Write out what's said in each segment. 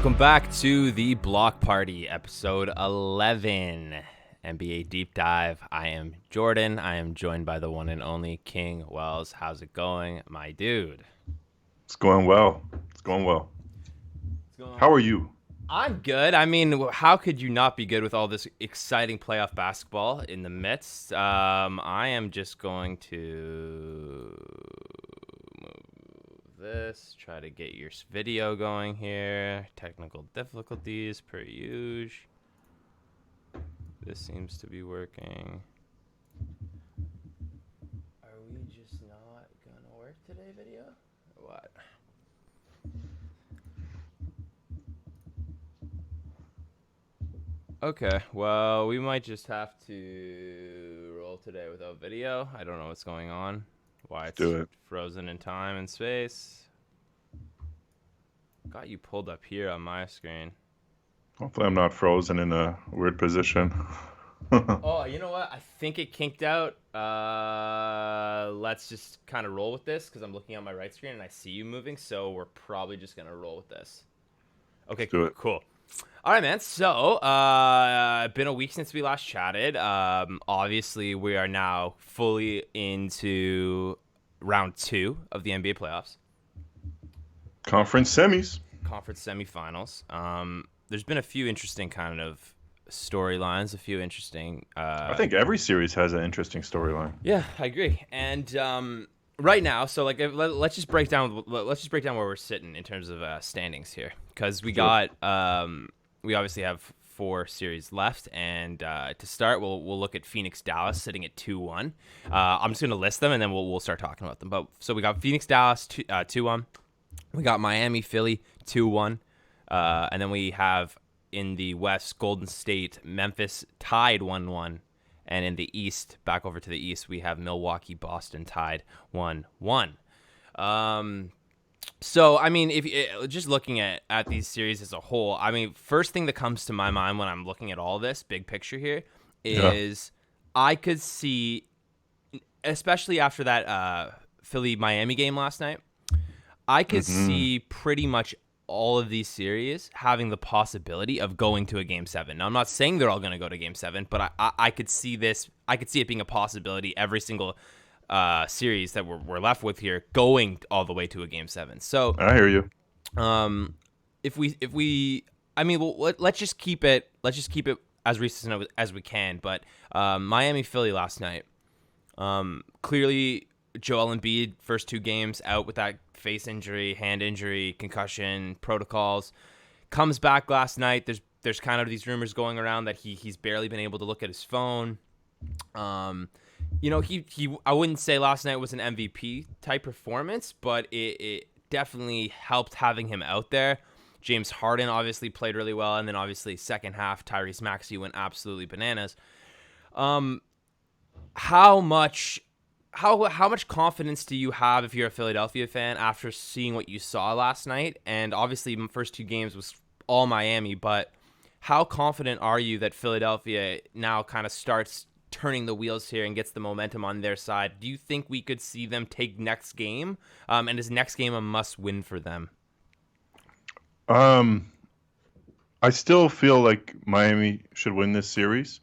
Welcome back to the Block Party, episode 11, NBA Deep Dive. I am Jordan. I am joined by the one and only King Wells. How's it going, my dude? It's going well. It's going well. How are you? I'm good. I mean, how could you not be good with all this exciting playoff basketball in the midst? I am just going to move this, try to get your video going here. Technical difficulties per usual. This seems to be working. Are we just not gonna work today, video? Or what? Okay, well, we might just have to roll today without video. I don't know what's going on. Why it's frozen in time and space. Got you pulled up here on my screen. Hopefully I'm not frozen in a weird position. Oh, you know what? I think it kinked out. Let's just kind of roll with this because I'm looking at my right screen and I see you moving, so we're probably just going to roll with this. Okay, Let's do it. Cool. All right, man. So, been a week since we last chatted. Obviously, we are now fully into round 2 of the NBA playoffs. Conference semifinals. There's been a few interesting kind of storylines, a few interesting. I think every series has an interesting storyline. Yeah, I agree. And right now, so like let's just break down where we're sitting in terms of standings here, because we got we obviously have 4 series left, and to start, we'll look at Phoenix Dallas sitting at 2-1. I'm just gonna list them and then we'll start talking about them. But so we got Phoenix Dallas 2-1. We got Miami Philly 2-1, and then we have in the West Golden State Memphis tied 1-1. And in the East, back over to the East, we have Milwaukee, Boston tied 1-1. So, I mean, if just looking at these series as a whole, I mean, first thing that comes to my mind when I'm looking at all this, big picture here, is I could see, especially after that Philly-Miami game last night, I could see pretty much all of these series having the possibility of going to a Game 7. Now, I'm not saying they're all going to go to Game 7, but I could see this. I could see it being a possibility every single series that we're left with here going all the way to a Game 7. So I hear you. If we, I mean, let's just keep it as recent as we can. But Miami Philly last night, clearly Joel Embiid first 2 games out with that face injury, hand injury, concussion protocols, comes back last night. There's kind of these rumors going around that he's barely been able to look at his phone. You know, he I wouldn't say last night was an MVP type performance, but it definitely helped having him out there. James Harden obviously played really well, and then obviously second half Tyrese Maxey went absolutely bananas. How much confidence do you have if you're a Philadelphia fan after seeing what you saw last night? And obviously, my first 2 games was all Miami, but how confident are you that Philadelphia now kind of starts turning the wheels here and gets the momentum on their side? Do you think we could see them take next game? And is next game a must-win for them? I still feel like Miami should win this series.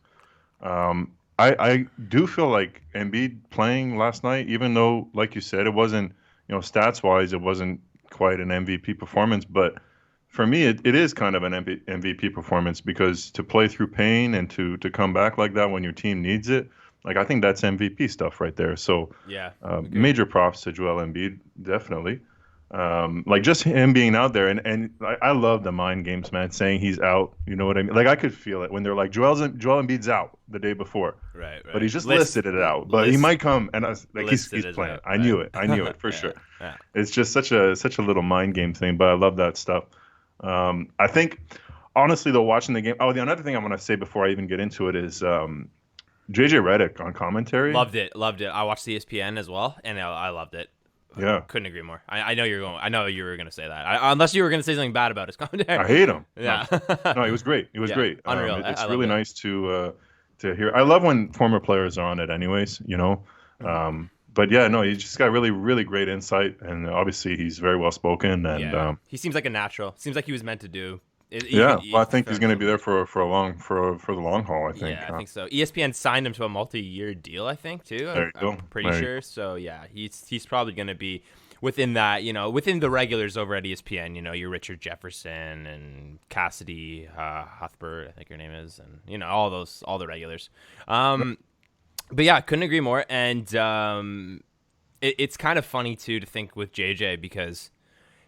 I do feel like Embiid playing last night, even though, like you said, it wasn't, stats-wise, it wasn't quite an MVP performance. But for me, it is kind of an MVP performance, because to play through pain and to come back like that when your team needs it, like, I think that's MVP stuff right there. So yeah, major props to Joel Embiid, definitely. Like, just him being out there, and I love the mind games, man, saying he's out. You know what I mean? Like, I could feel it when they're like, Joel Embiid's out the day before. Right. But he's just listed it out. But he might come, and like, he's playing. I knew it for sure. Yeah. It's just such a little mind game thing, but I love that stuff. I think, honestly, though, watching the game. Oh, the another thing I want to say before I even get into it is JJ Redick on commentary. Loved it. I watched ESPN as well, and I loved it. Yeah, couldn't agree more. I know you're going. I know you were going to say that. Unless you were going to say something bad about his commentary. I hate him. Yeah. No, he was great. He was great. Unreal. It's really nice to hear. I love when former players are on it, anyways. But yeah, no, he's just got really, really great insight, and obviously he's very well spoken. And he seems like a natural. Seems like he was meant to do Yeah, well, I think he's going to be there for the long haul. I think. Yeah, I think so. ESPN signed him to a multi-year deal, I think, too. There you I'm go. pretty sure. So yeah, he's probably going to be within that, within the regulars over at ESPN. Your Richard Jefferson and Cassidy Huthbert, I think your name is, and all the regulars. But yeah, couldn't agree more. And it's kind of funny too to think with JJ because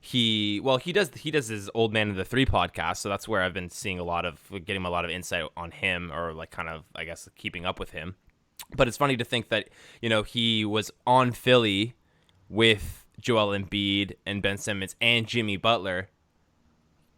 he does his Old Man of the Three podcast, so that's where I've been seeing getting a lot of insight on him, or like kind of, I guess, keeping up with him. But it's funny to think that he was on Philly with Joel Embiid and Ben Simmons and Jimmy Butler,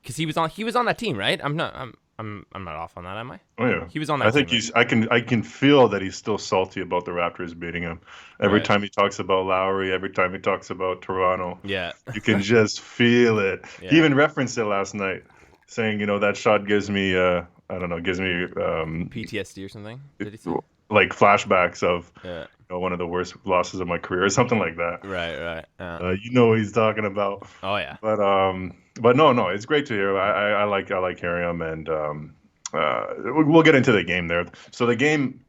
because he was on that team, right? I'm not off on that, am I? Oh yeah, he was on that. I think team, he's. Right? I can feel that he's still salty about the Raptors beating him. Every time he talks about Lowry, every time he talks about Toronto, yeah, you can just feel it. Yeah. He even referenced it last night, saying, that shot gives me, I don't know, PTSD or something. Did he say? Like flashbacks of one of the worst losses of my career, or something like that. Right. You know what he's talking about. Oh yeah. But no, it's great to hear. I like hearing him, and we'll get into the game there. So the game,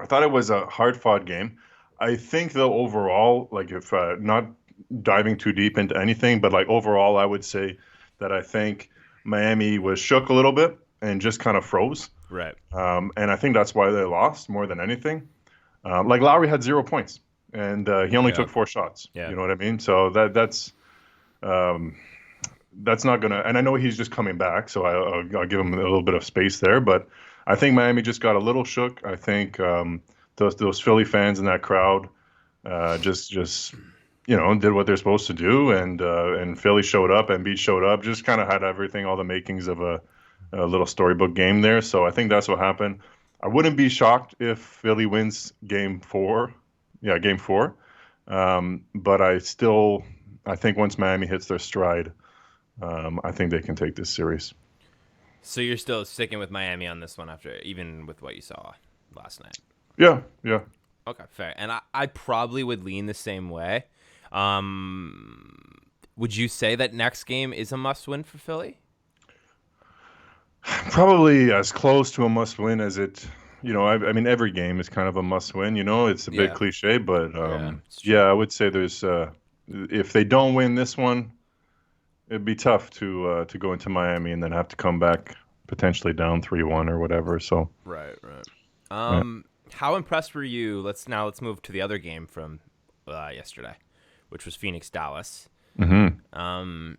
I thought it was a hard-fought game. I think though overall, like if not diving too deep into anything, but like overall, I would say that I think Miami was shook a little bit and just kind of froze. Right. And I think that's why they lost more than anything. Like Lowry had 0 points, and he only took 4 shots. Yeah. You know what I mean? So that's not gonna. And I know he's just coming back, so I'll give him a little bit of space there. But I think Miami just got a little shook. I think those Philly fans in that crowd just did what they're supposed to do, and Philly showed up, and Embiid showed up, just kind of had everything, all the makings of a little storybook game there. So I think that's what happened. I wouldn't be shocked if Philly wins game 4. Yeah, game 4. But I think once Miami hits their stride, I think they can take this series. So you're still sticking with Miami on this one, even with what you saw last night? Yeah. Okay, fair. And I probably would lean the same way. Would you say that next game is a must-win for Philly? Probably as close to a must-win as it. I mean, every game is kind of a must-win. It's a bit cliche, but I would say there's. If they don't win this one, it'd be tough to go into Miami and then have to come back potentially down 3-1 or whatever. So right. How impressed were you? Let's move to the other game from yesterday, which was Phoenix Dallas. Mm-hmm.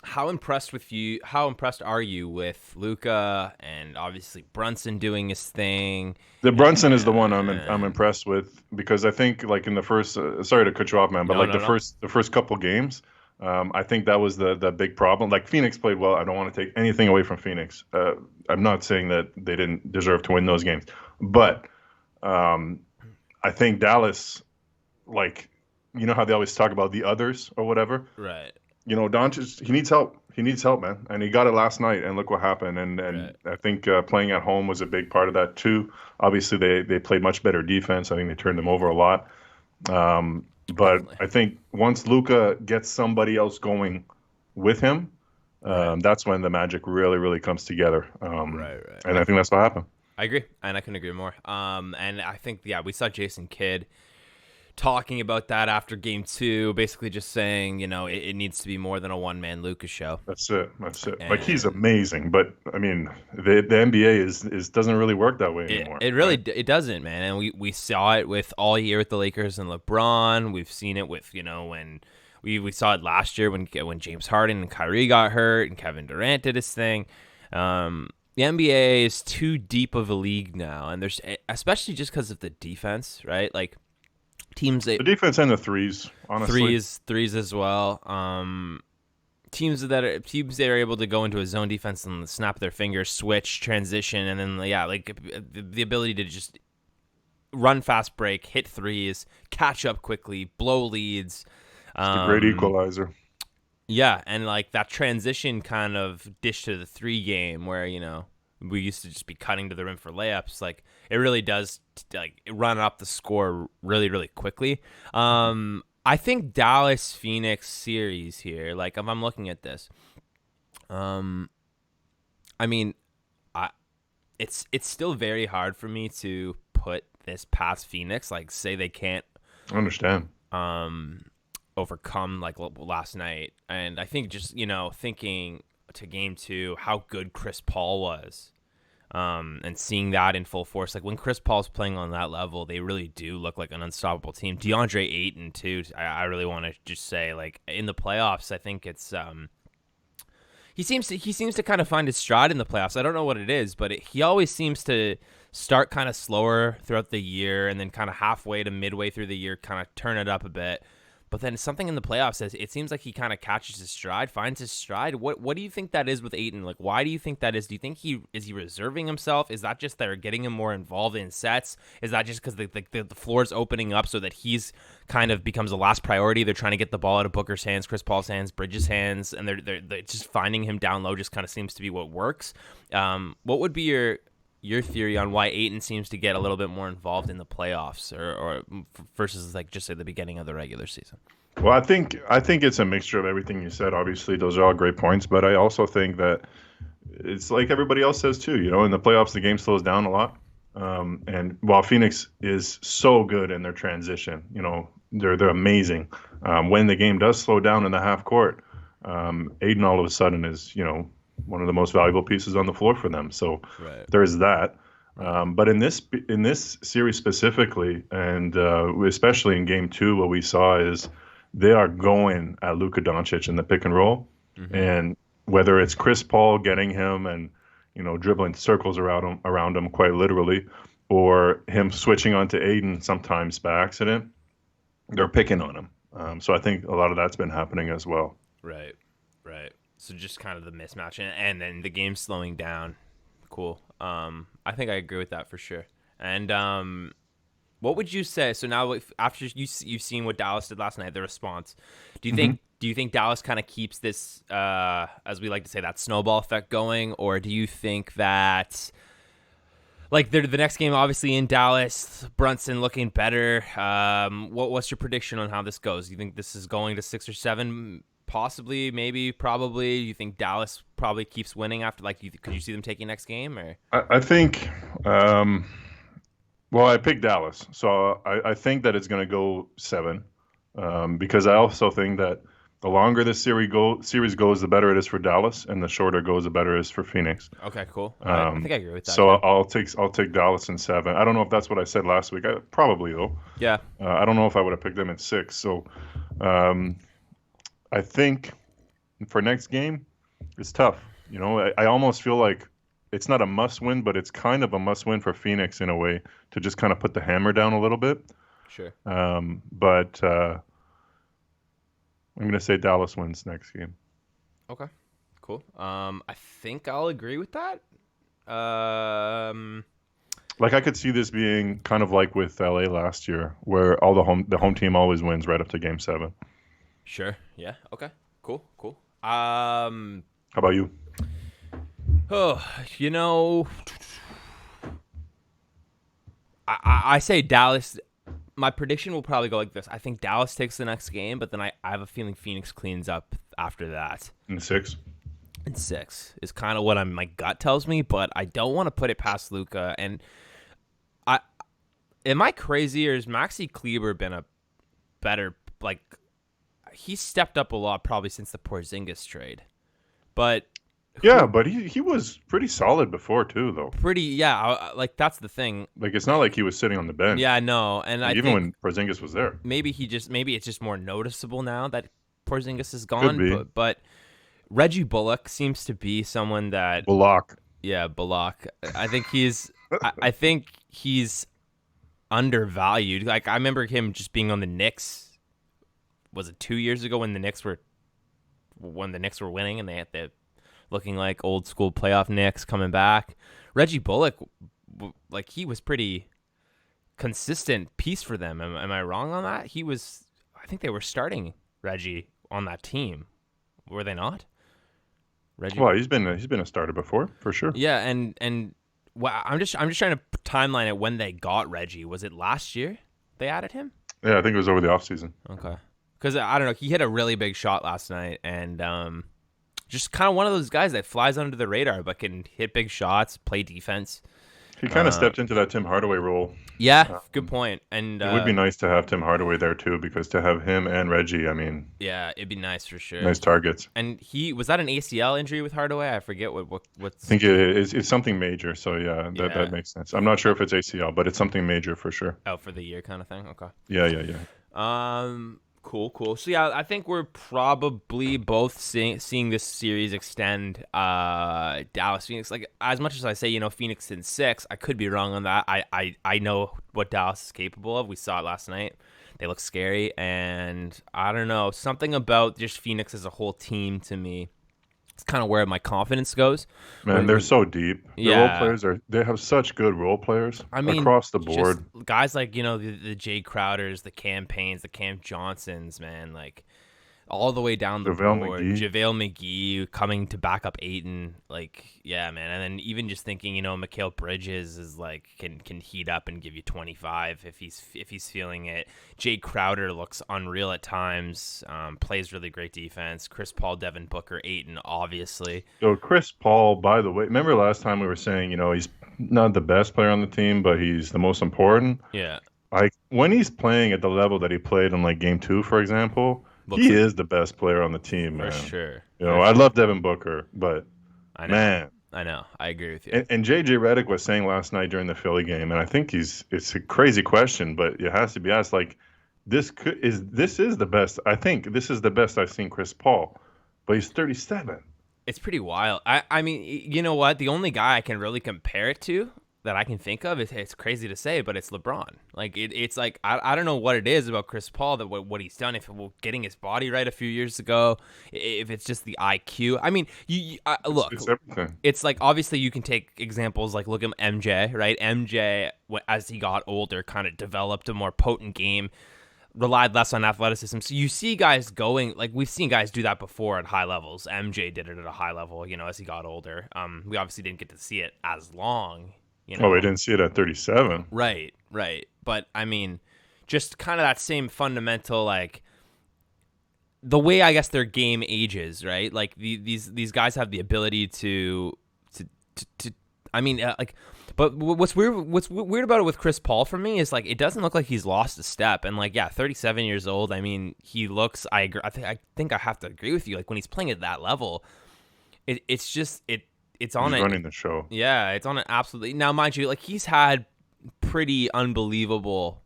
How impressed are you with Luka and obviously Brunson doing his thing? The Brunson is the one I'm impressed with, because I think like in the first sorry to cut you off, man, but the first couple games, I think that was the big problem. Like Phoenix played well. I don't want to take anything away from Phoenix. I'm not saying that they didn't deserve to win those games, but I think Dallas, like, how they always talk about the others or whatever. Right. Doncic, he needs help. He needs help, man. And he got it last night, and look what happened. And right. I think playing at home was a big part of that too. Obviously, they played much better defense. I think they turned them over a lot. But definitely. I think once Luka gets somebody else going with him, that's when the magic really, really comes together. Right. And I think that's what happened. I agree, and I couldn't agree more. And I think, we saw Jason Kidd talking about that after game 2, basically just saying, it needs to be more than a one-man Luka show. That's it. And like, he's amazing, but I mean, the NBA is doesn't really work that way anymore. It really it doesn't, man. And we saw it with all year with the Lakers and LeBron. We've seen it with when we saw it last year when James Harden and Kyrie got hurt and Kevin Durant did his thing. The NBA is too deep of a league now, and there's, especially just because of the defense, right? Like, teams the defense and the threes, honestly. Threes as well. Teams that are able to go into a zone defense and snap their fingers, switch, transition, and then the ability to just run fast break, hit threes, catch up quickly, blow leads. It's a great equalizer. Yeah, and like that transition kind of dish to the 3 game where we used to just be cutting to the rim for layups. Like, it really does run up the score really, really quickly. I think Dallas Phoenix series here, like, if I'm looking at this, I mean, I it's still very hard for me to put this past Phoenix. Like, say they can't I understand. overcome like last night, and I think just thinking to game 2 how good Chris Paul was. And seeing that in full force, like when Chris Paul's playing on that level, they really do look like an unstoppable team. DeAndre Ayton too. I really want to just say, like in the playoffs, I think it's he seems to kind of find his stride in the playoffs. I don't know what it is, but he always seems to start kind of slower throughout the year, and then kind of halfway to midway through the year, kind of turn it up a bit. But then something in the playoffs, it seems like he kind of catches his stride, finds his stride. What do you think that is with Ayton? Like, why do you think that is? Do you think he reserving himself? Is that just they're getting him more involved in sets? Is that just because the floor's opening up so that he's kind of becomes the last priority? They're trying to get the ball out of Booker's hands, Chris Paul's hands, Bridges' hands, and they're just finding him down low. Just kind of seems to be what works. What would be your theory on why Ayton seems to get a little bit more involved in the playoffs or versus like just at the beginning of the regular season? Well, I think it's a mixture of everything you said. Obviously, those are all great points, but I also think that it's like everybody else says too. In the playoffs, the game slows down a lot. And while Phoenix is so good in their transition, they're amazing. When the game does slow down in the half court, Ayton all of a sudden is one of the most valuable pieces on the floor for them. So there's that. But in this series specifically, and especially in game 2, what we saw is they are going at Luka Doncic in the pick and roll. Mm-hmm. And whether it's Chris Paul getting him and dribbling circles around him quite literally, or him switching onto Ayton sometimes by accident, they're picking on him. So I think a lot of that's been happening as well. Right. So just kind of the mismatch, and then the game slowing down. Cool. I think I agree with that for sure. And what would you say? So now, after you've seen what Dallas did last night, the response, do you think Dallas kind of keeps this, as we like to say, that snowball effect going, or do you think that, like, the next game, obviously in Dallas, Brunson looking better? What's your prediction on how this goes? Do you think this is going to 6 or 7? Possibly, maybe, probably. You think Dallas probably keeps winning after? Like, could you see them taking next game? Or I think, well, I picked Dallas, so I think that it's going to go 7, because I also think that the longer this series goes, the better it is for Dallas, and the shorter it goes, the better it is for Phoenix. Okay, cool. I think I agree with that. So I'll take Dallas in 7. I don't know if that's what I said last week. Probably though. Yeah. I don't know if I would have picked them at 6. So. I think for next game, it's tough. I almost feel like it's not a must-win, but it's kind of a must-win for Phoenix in a way to just kind of put the hammer down a little bit. Sure. But I'm going to say Dallas wins next game. Okay, cool. I think I'll agree with that. Like I could see this being kind of like with LA last year, where all the home team always wins right up to game 7. Sure. Yeah. Okay. Cool. How about you? Oh, I say Dallas. My prediction will probably go like this. I think Dallas takes the next game, but then I have a feeling Phoenix cleans up after that. In 6? In 6 is kind of what my gut tells me, but I don't want to put it past Luka. And am I crazy, or has Maxi Kleber been a better, like, he's stepped up a lot probably since the Porzingis trade, but but he was pretty solid before too, though. Like that's the thing. Like it's not like he was sitting on the bench. Yeah, no, and I even when Porzingis was there, maybe it's just more noticeable now that Porzingis is gone. Could be. But Reggie Bullock seems to be someone that Bullock. Yeah, Bullock. I think he's undervalued. Like I remember him just being on the Knicks. Was it 2 years ago when the Knicks were winning and they had the looking like old school playoff Knicks coming back? Reggie Bullock, like he was pretty consistent piece for them. Am I wrong on that? I think they were starting Reggie on that team, were they not? Reggie. Well, he's been a starter before for sure. Yeah, and well, I'm just trying to timeline it when they got Reggie. Was it last year they added him? Yeah, I think it was over the offseason. Okay. Because, I don't know, he hit a really big shot last night, and Just kind of one of those guys that flies under the radar but can hit big shots, play defense. He kind of Uh, stepped into that Tim Hardaway role. yeah, good Um, point. And it would be nice to have Tim Hardaway there too, because to have him and Reggie, I mean, yeah, it'd be nice for sure. nice targets. And he was that an ACL injury with Hardaway? I forget I what's. think it's something major, so yeah, that Yeah. makes sense. I'm not sure if it's ACL, but it's something major for sure. Out for the year kind of thing. Okay. Yeah, yeah, yeah. Cool. So yeah, I think we're probably both seeing this series extend. Dallas Phoenix. Like as much as I say, Phoenix in 6, I could be wrong on that. I know what Dallas is capable of. We saw it last night. They look scary, and I don't know, something about just Phoenix as a whole team to me. It's kind of where my confidence goes. Man, they're so deep. The role Yeah. players they have such good role players I mean, across the just board. guys like the Jay Crowders, the Cam Paynes, the Cam Johnsons, man, like all the way down the JaVale board. McGee. JaVale McGee coming to back up Aiton, like yeah, man. And then even just thinking, Mikal Bridges is like can heat up and give you 25 if he's feeling it. Jay Crowder looks unreal at times. Plays really great defense. Chris Paul, Devin Booker, Aiton, obviously. So Chris Paul, by the way, remember last time we were saying, he's not the best player on the team, but he's the most important. Yeah, Like when he's playing at the level that he played in like game 2, for example, looks he like, is the best player on the team, for man. sure. I love Devin Booker, but I know. man, I know. I agree with you. and JJ Redick was saying last night during the Philly game, and I think it's a crazy question, but it has to be asked. Like this is the best. I think this is the best I've seen Chris Paul, but he's 37. It's pretty wild. I mean, you know what? The only guy I can really compare it to that I can think of, it's crazy to say, but it's LeBron. Like it's like I don't know what it is about Chris Paul that what he's done. If getting his body right a few years ago, if it's just the IQ. I mean, look, It's everything. it's like obviously you can take examples like look at MJ, right? MJ as he got older kind of developed a more potent game, relied less on athleticism. So you see guys going, like we've seen guys do that before at high levels. MJ did it at a high level, as he got older. We obviously didn't get to see it as long, Oh, we didn't see it at 37. Right. But I mean, just kind of that same fundamental, like the way I guess their game ages, right? Like these guys have the ability to I mean, like, but what's weird about it with Chris Paul for me is like it doesn't look like he's lost a step, and like 37 years old. I mean, he looks. I agree. I think I have to agree with you. Like when he's playing at that level, it's just it's on He's it. running the show. Yeah, it's on it absolutely. Now, mind you, like he's had pretty unbelievable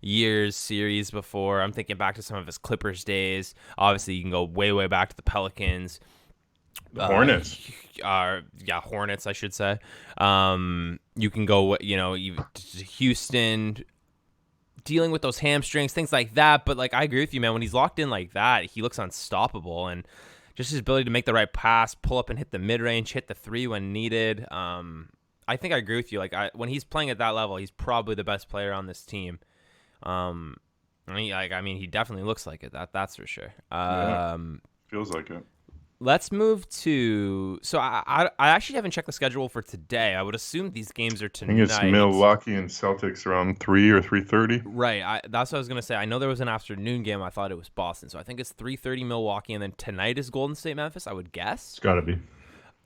series before. I'm thinking back to some of his Clippers days. Obviously, you can go way back to the Pelicans. Hornets. Hornets, I should say. You can go, even to Houston, dealing with those hamstrings, things like that. But like, I agree with you, man. When he's locked in like that, he looks unstoppable, and just his ability to make the right pass, pull up and hit the mid range, hit the 3 when needed. I think I agree with you. Like, when he's playing at that level, he's probably the best player on this team. I mean, he definitely looks like it. That's for sure. Feels like it. Let's move to. So I actually haven't checked the schedule for today. I would assume these games are tonight. I think it's Milwaukee and Celtics around 3 or 3:30. Right. That's what I was gonna say. I know there was an afternoon game. I thought it was Boston, so I think it's 3:30 Milwaukee, and then tonight is Golden State Memphis. I would guess. It's got to be.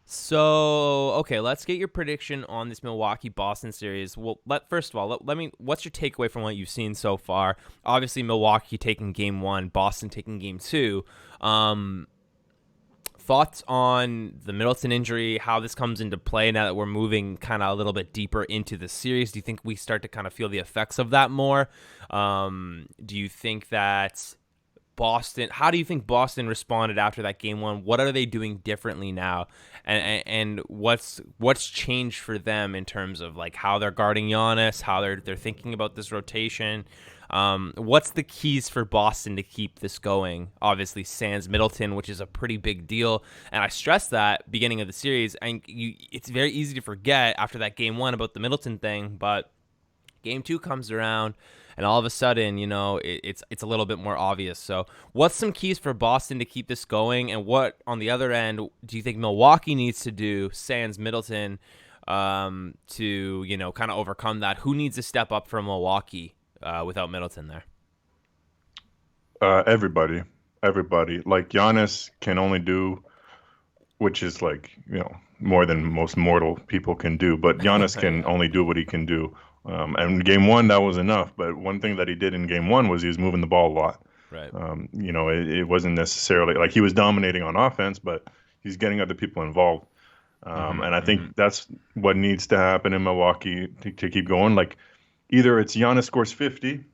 So okay, let's get your prediction on this Milwaukee Boston series. Well, first of all, let me. What's your takeaway from what you've seen so far? Obviously, Milwaukee taking game 1, Boston taking game 2. Thoughts on the Middleton injury, how this comes into play now that we're moving kind of a little bit deeper into the series? Do you think we start to kind of feel the effects of that more? Do you think that how do you think Boston responded after that game 1? What are they doing differently now? And what's changed for them in terms of like how they're guarding Giannis, how they're thinking about this rotation? What's the keys for Boston to keep this going? Obviously, sans Middleton, which is a pretty big deal. And I stressed that beginning of the series. And it's very easy to forget after that game 1 about the Middleton thing. But game 2 comes around, and all of a sudden, it's a little bit more obvious. So what's some keys for Boston to keep this going? And what, on the other end, do you think Milwaukee needs to do, sans Middleton, to, kind of overcome that? Who needs to step up for Milwaukee? Without Middleton there? Everybody. Like Giannis can only do which is like, more than most mortal people can do. But Giannis can Yeah. only do what he can do. And game one, that was enough. But one thing that he did in game one was he was moving the ball a lot. Right. It wasn't necessarily like he was dominating on offense, but he's getting other people involved. And I think that's what needs to happen in Milwaukee to keep going. Like either it's Giannis scores 50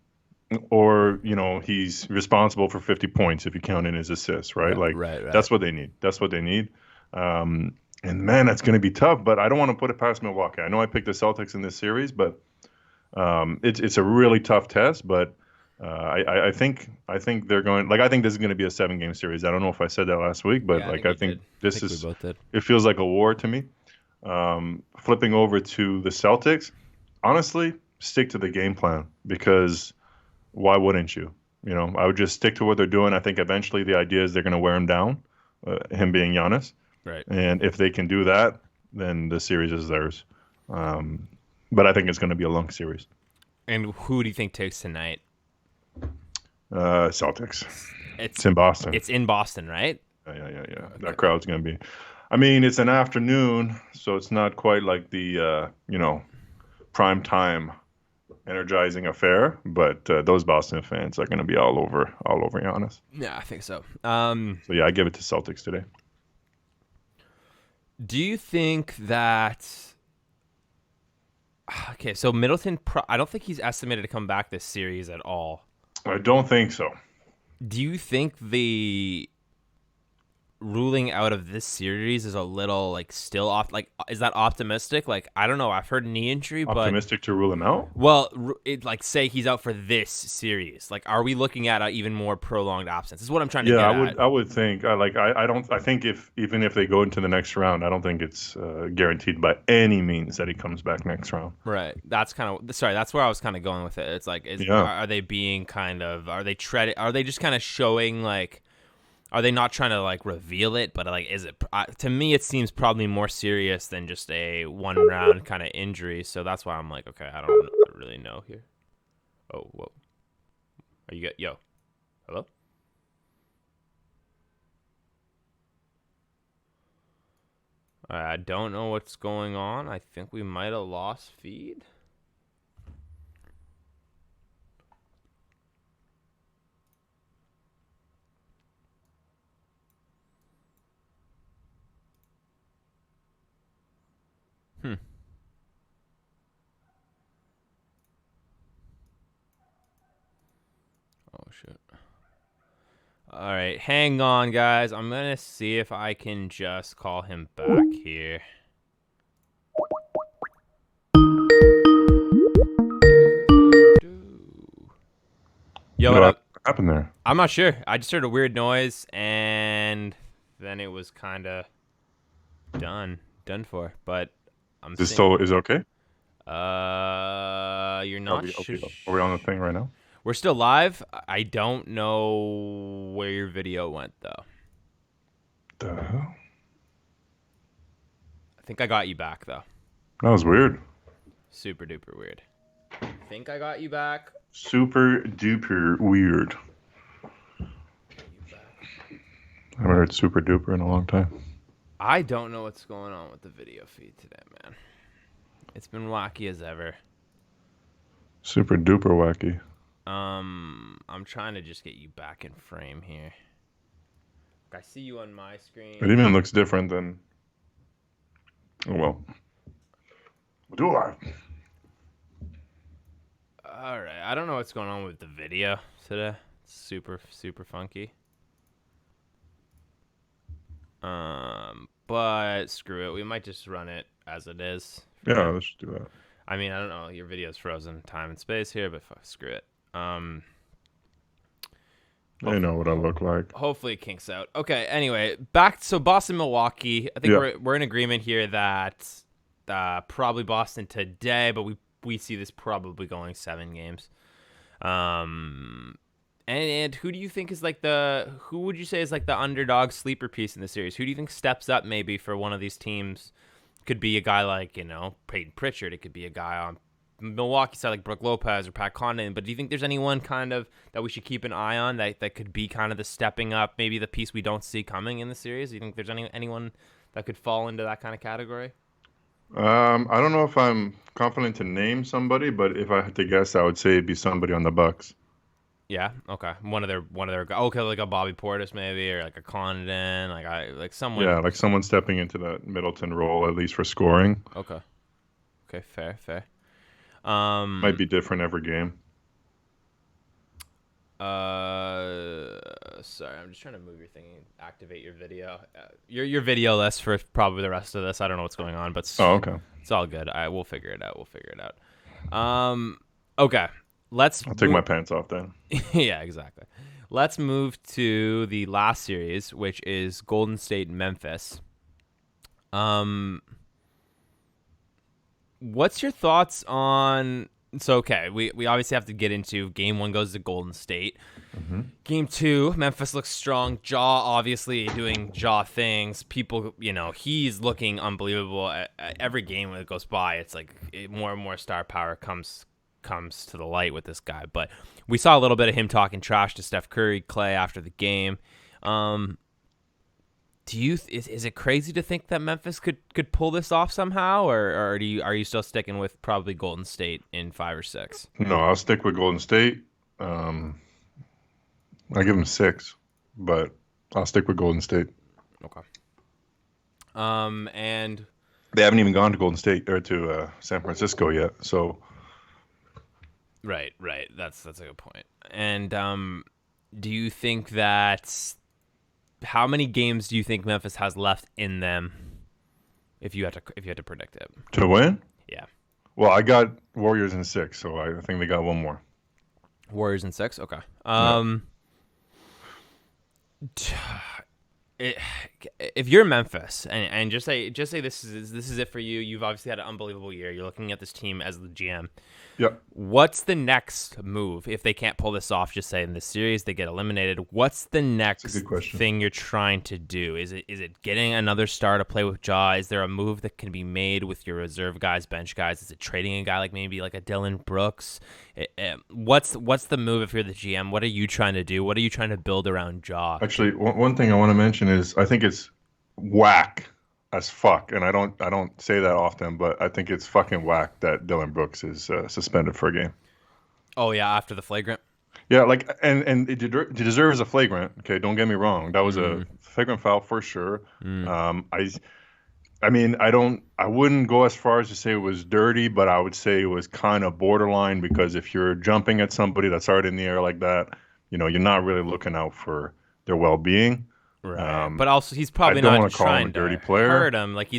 or, he's responsible for 50 points if you count in his assists, right? Like Right. that's what they need. That's what they need. And man, that's going to be tough, but I don't want to put it past Milwaukee. I know I picked the Celtics in this series, but it's a really tough test. But I think they're going. Like I think this is going to be a 7-game series. I don't know if I said that last week, but Yeah, I think this we is. both did. It feels like a war to me. Flipping over to the Celtics, honestly, stick to the game plan because why wouldn't you? I would just stick to what they're doing. I think eventually the idea is they're going to wear him down, him being Giannis. Right. And if they can do that, then the series is theirs. But I think it's going to be a long series. And who do you think takes tonight? Celtics. It's in Boston. It's in Boston, right? Yeah. Okay. That crowd's going to be. I mean, it's an afternoon, so it's not quite like the prime time energizing affair. But those Boston fans are going to be all over Giannis. Yeah, I think so. So yeah, I give it to Celtics today. Do you think that? Okay, so Middleton, I don't think he's estimated to come back this series at all. I don't think so. Do you think the ruling out of this series is a little like still off? Like, is that optimistic? Like, I don't know. I've heard knee injury, Optimistic to rule him out? Well, like say he's out for this series. Like, are we looking at an even more prolonged absence? Is what I'm trying to get at. I would think. I think even if they go into the next round, I don't think it's guaranteed by any means that he comes back next round. Right. That's that's where I was kind of going with it. It's like, are they being are they just kind of showing like? Are they not trying to like reveal it? But like, is it to me? It seems probably more serious than just a 1-round kind of injury. So that's why I'm like, okay, I don't really know here. Oh, whoa! Are you yo? Hello? I don't know what's going on. I think we might have lost feed. Oh, shit. All right, hang on, guys. I'm going to see if I can just call him back here. Yo, What happened there? I'm not sure. I just heard a weird noise, and then it was kind of done for. But I'm Is it okay? You're not sure. Are we on the thing right now? We're still live. I don't know where your video went, though. The hell? I think I got you back, though. That was weird. Super duper weird. I think I got you back. Super duper weird. I haven't heard super duper in a long time. I don't know what's going on with the video feed today, man. It's been wacky as ever. Super duper wacky. I'm trying to just get you back in frame here. I see you on my screen. It even looks different than. Oh well. We'll do it live. All right. I don't know what's going on with the video today. It's super funky. But screw it. We might just run it as it is. Yeah, let's just do that. I mean, I don't know. Your video's frozen time and space here, but screw it. They know what I look like. Hopefully it kinks out. Okay, anyway, back to Boston, Milwaukee. I think we're in agreement here that probably Boston today, but we see this probably going 7 games. And who do you think is who would you say is like the underdog sleeper piece in the series? Who do you think steps up maybe for one of these teams? Could be a guy like, Peyton Pritchard. It could be a guy on Milwaukee side like Brook Lopez or Pat Connaughton. But do you think there's anyone kind of that we should keep an eye on that could be kind of the stepping up, maybe the piece we don't see coming in the series? Do you think there's anyone that could fall into that kind of category? I don't know if I'm confident to name somebody, but if I had to guess, I would say it'd be somebody on the Bucks. Yeah. Okay. One of their. Okay, like a Bobby Portis maybe, or like a Condon, like Yeah, someone. like someone stepping into that Middleton role, at least for scoring. Okay. Okay. Fair. Might Um. be different every game. Sorry, I'm just trying to move your thing and activate your video. Your video list for probably the rest of this. I don't know what's going on, but Oh, okay. it's all good. We'll figure it out. We'll figure it out. Okay. Let's I'll take my move. pants off then. Yeah, exactly. Let's move to the last series, which is Golden State Memphis. Um, what's your thoughts on? So okay, we obviously have to get into game one goes to Golden State. Hmm. Game two, Memphis looks strong. Jaw obviously doing Jaw things. People, he's looking unbelievable. At every game that goes by, it's like more and more star power comes to the light with this guy. But we saw a little bit of him talking trash to Steph Curry, Clay after the game. Is it crazy to think that Memphis could pull this off somehow, or are you still sticking with probably Golden State in 5 or 6? No, I'll stick with Golden State. I give them 6, but I'll stick with Golden State. Okay. And They haven't even gone to Golden State or to San Francisco yet, so right, that's a good point. And do you think that how many games do you think Memphis has left in them? If you had to predict it, to win. yeah. Well, I got Warriors in 6, so I think they got one more. Warriors in 6. Okay. If you're Memphis and just say this is it for you. You've obviously had an unbelievable year. You're looking at this team as the GM. Yep. What's the next move if they can't pull this off? Just say in this series they get eliminated. What's the next thing you're trying to do? Is it getting another star to play with Jaw? Is there a move that can be made with your reserve guys, bench guys? Is it trading a guy like maybe like a Dylan Brooks? What's the move if you're the GM? What are you trying to do? What are you trying to build around Jaw? Actually, one thing I want to mention is I think it's whack as fuck, and I don't say that often, but I think it's fucking whack that Dylan Brooks is suspended for a game. Oh yeah, after the flagrant. Yeah, like and it deserves a flagrant. Okay, don't get me wrong. That was a flagrant foul for sure. I mean, I wouldn't go as far as to say it was dirty, but I would say it was kind of borderline because if you're jumping at somebody that's already in the air like that, you're not really looking out for their well-being. Right. But also, he's probably I don't not wanna call him trying a dirty to player. hurt him. Like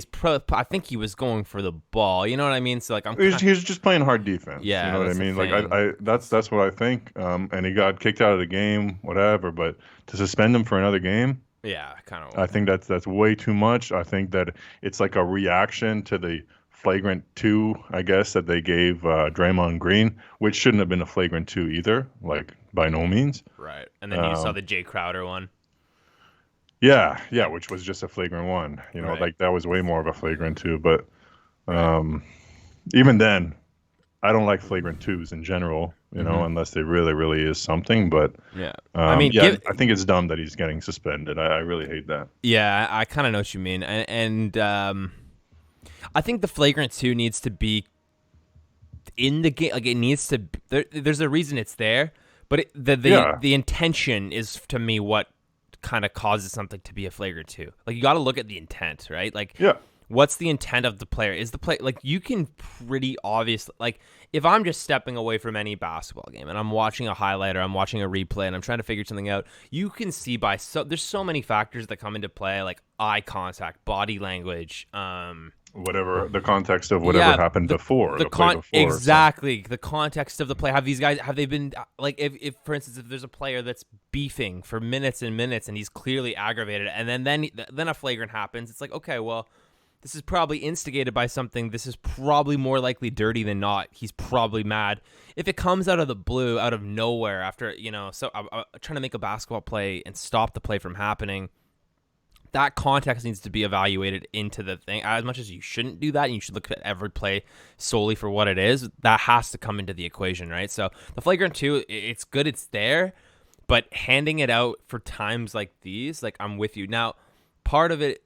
I think he was going for the ball. You know what I mean? So like He was just playing hard defense. Yeah, you know what I that's the mean. Like thing. I that's what I think. And he got kicked out of the game, whatever. But to suspend him for another game, yeah, kind of. I think that's way too much. I think that it's like a reaction to the flagrant 2, I guess, that they gave Draymond Green, which shouldn't have been a flagrant 2 either. Like by no means. Right. And then you saw the Jay Crowder one. Yeah, which was just a flagrant 1. Right. Like that was way more of a flagrant 2. But Right. even then, I don't like flagrant 2s in general, unless they really, really is something. But Yeah. I think it's dumb that he's getting suspended. I really hate that. Yeah, I kind of know what you mean, and I think the flagrant 2 needs to be in the game. Like it needs to. There's a reason it's there, but the intention is to me what kind of causes something to be a flagrant 2. Like you got to look at the intent, right? Like what's the intent of the player? Is the play like you can pretty obviously like if I'm just stepping away from any basketball game and I'm watching a highlight or I'm watching a replay and I'm trying to figure something out, you can see there's so many factors that come into play, like eye contact, body language, whatever the context of whatever happened before the play before. Exactly, the context of the play. Have they been like if for instance if there's a player that's beefing for minutes and minutes and he's clearly aggravated and then a flagrant happens, it's like, okay, well, this is probably instigated by something. This is probably more likely dirty than not. He's probably mad. If it comes out of the blue, out of nowhere, after so I'm trying to make a basketball play and stop the play from happening, that context needs to be evaluated into the thing. As much as you shouldn't do that, and you should look at every play solely for what it is, that has to come into the equation, right? So the flagrant 2, it's good, it's there, but handing it out for times like these, like I'm with you. Now, part of it,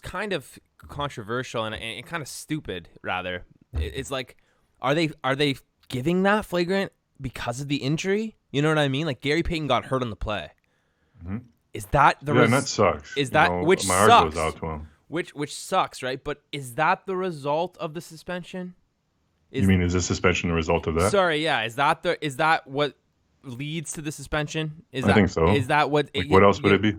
kind of controversial and kind of stupid. Rather, it's like, are they giving that flagrant because of the injury? You know what I mean? Like Gary Payton got hurt on the play. Mm-hmm. Is that the and that sucks. Is that which my heart sucks? goes out to him. Which sucks, right? But is that the result of the suspension? You mean is the suspension the result of that? Sorry, yeah. Is that what leads to the suspension? I think so. Is that what? What else would it be?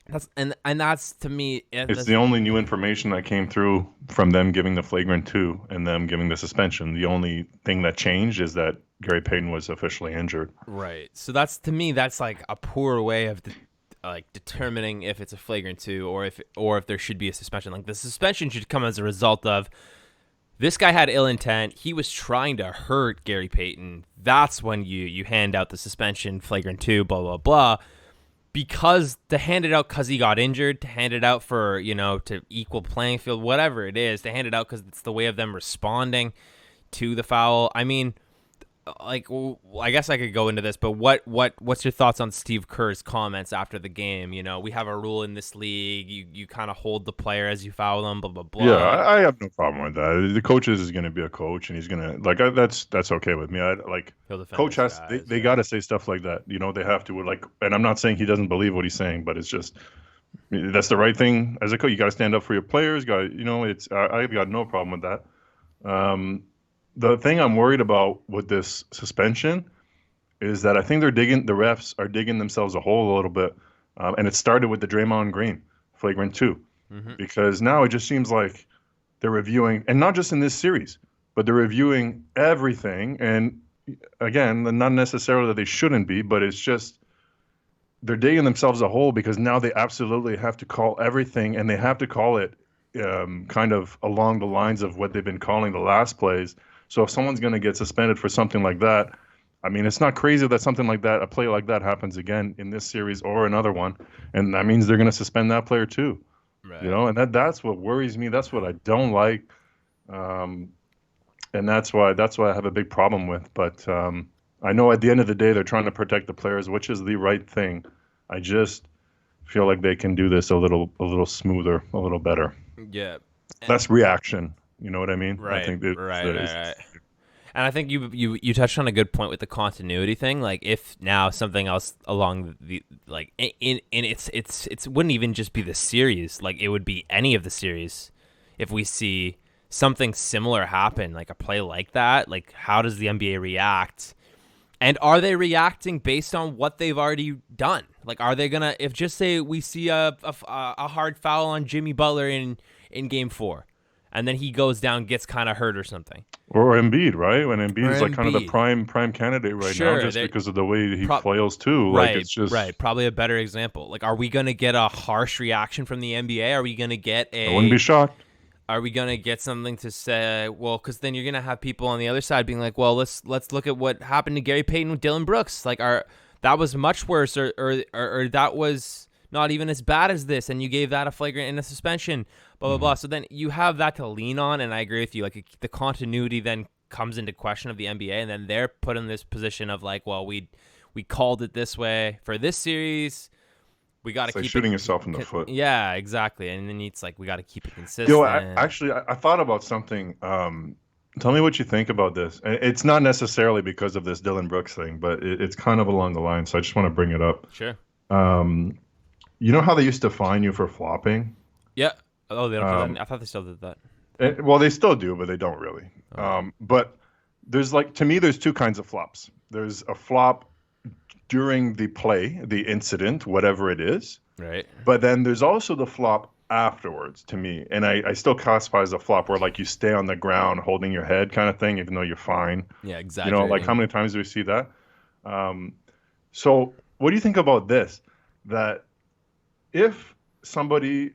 That's to me. It's the only new information that came through from them giving the flagrant 2 and them giving the suspension. The only thing that changed is that Gary Payton was officially injured. Right. So that's, to me, that's like a poor way of determining if it's a flagrant 2 or if there should be a suspension. Like the suspension should come as a result of this guy had ill intent. He was trying to hurt Gary Payton. That's when you hand out the suspension, flagrant 2, blah blah blah. Because to hand it out because he got injured, to hand it out for, to equal playing field, whatever it is, to hand it out because it's the way of them responding to the foul. I mean, like, I guess I could go into this, but what's your thoughts on Steve Kerr's comments after the game? We have a rule in this league. You kind of hold the player as you foul them, blah, blah, blah. Yeah, I have no problem with that. The coach is going to be a coach, and he's going to, that's okay with me. Coach has, they got to say stuff like that. They have to, and I'm not saying he doesn't believe what he's saying, but it's just, that's the right thing. As a coach, you got to stand up for your players. I've got no problem with that. The thing I'm worried about with this suspension is that I think the refs are digging themselves a hole a little bit. And it started with the Draymond Green flagrant 2, because now it just seems like they're reviewing, and not just in this series, but they're reviewing everything. And again, not necessarily that they shouldn't be, but it's just they're digging themselves a hole because now they absolutely have to call everything, and they have to call it kind of along the lines of what they've been calling the last plays. So if someone's going to get suspended for something like that, I mean, it's not crazy that something like that, a play like that, happens again in this series or another one, and that means they're going to suspend that player too. Right. And that's what worries me. That's what I don't like, and that's why I have a big problem with. But I know at the end of the day, they're trying to protect the players, which is the right thing. I just feel like they can do this a little smoother, a little better. Yeah, less reaction. You know what I mean? Right. I think right. And I think you touched on a good point with the continuity thing. Like, if now something else along the it wouldn't even just be the series. Like, it would be any of the series. If we see something similar happen, like a play like that, like how does the NBA react? And are they reacting based on what they've already done? Like, are they gonna, if just say we see a hard foul on Jimmy Butler in Game 4? And then he goes down, gets kind of hurt or something. Or Embiid, right? When Embiid is like kind of the prime candidate right now, just because of the way he flails too. Right, it's just probably a better example. Like, are we going to get a harsh reaction from the NBA? Are we going to get I wouldn't be shocked. Are we going to get something to say? Well, because then you're going to have people on the other side being like, well, let's look at what happened to Gary Payton with Dylan Brooks. Like, that was much worse, or that was not even as bad as this, and you gave that a flagrant and a suspension, blah, blah, blah. So then you have that to lean on, and I agree with you. Like, the continuity then comes into question of the NBA, and then they're put in this position of like, well, we called it this way for this series. We got to keep shooting yourself in the foot. Yeah, exactly. And then it's like, we got to keep it consistent. I thought about something. Tell me what you think about this. It's not necessarily because of this Dylan Brooks thing, but it's kind of along the line, so I just want to bring it up. Sure. You know how they used to fine you for flopping? Yeah. Oh, they don't do that. I thought they still did that. Well, they still do, but they don't really. But there's to me, there's two kinds of flops. There's a flop during the play, the incident, whatever it is. Right. But then there's also the flop afterwards, to me. And I still classify as a flop where you stay on the ground holding your head kind of thing, even though you're fine. Yeah, exactly. How many times do we see that? So what do you think about this? That if somebody,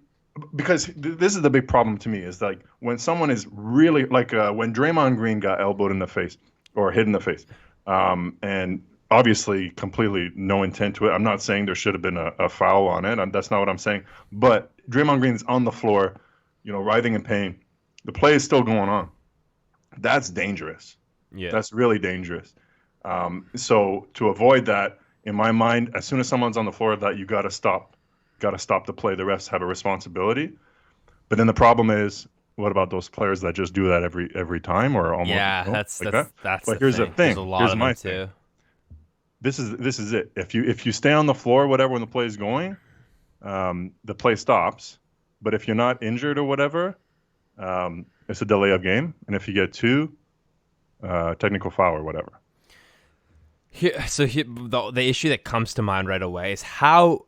because this is the big problem to me, is when someone is really when Draymond Green got elbowed in the face or hit in the face, and obviously completely no intent to it. I'm not saying there should have been a foul on it. That's not what I'm saying. But Draymond Green is on the floor, writhing in pain. The play is still going on. That's dangerous. Yeah, that's really dangerous. So to avoid that, in my mind, as soon as someone's on the floor, that you got to stop the play. The refs have a responsibility. But then the problem is, what about those players that just do that every time or almost Yeah, like that? that's But the here's the thing. There's a thing. lot Here's of them my thing. too. This is it. If you stay on the floor, whatever, when the play is going, the play stops. But if you're not injured or whatever, it's a delay of game. And if you get two, technical foul or whatever. The issue that comes to mind right away is how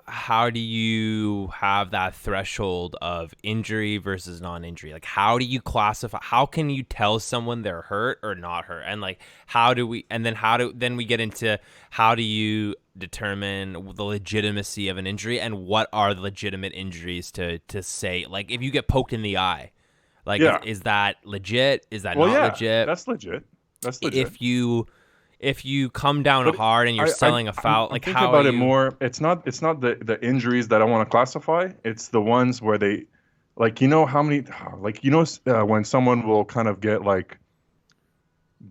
do you have that threshold of injury versus non-injury? Like, how do you classify? How can you tell someone they're hurt or not hurt? And like, then we get into how do you determine the legitimacy of an injury and what are the legitimate injuries to say? Like, if you get poked in the eye, like, Yeah. is that legit? Is that Well, not yeah, legit? that's legit. That's legit. If you come down But hard and you're selling a foul, I'm like thinking how are about it you? more. It's not the injuries that I want to classify. It's the ones where they, like, how many, like, when someone will kind of get like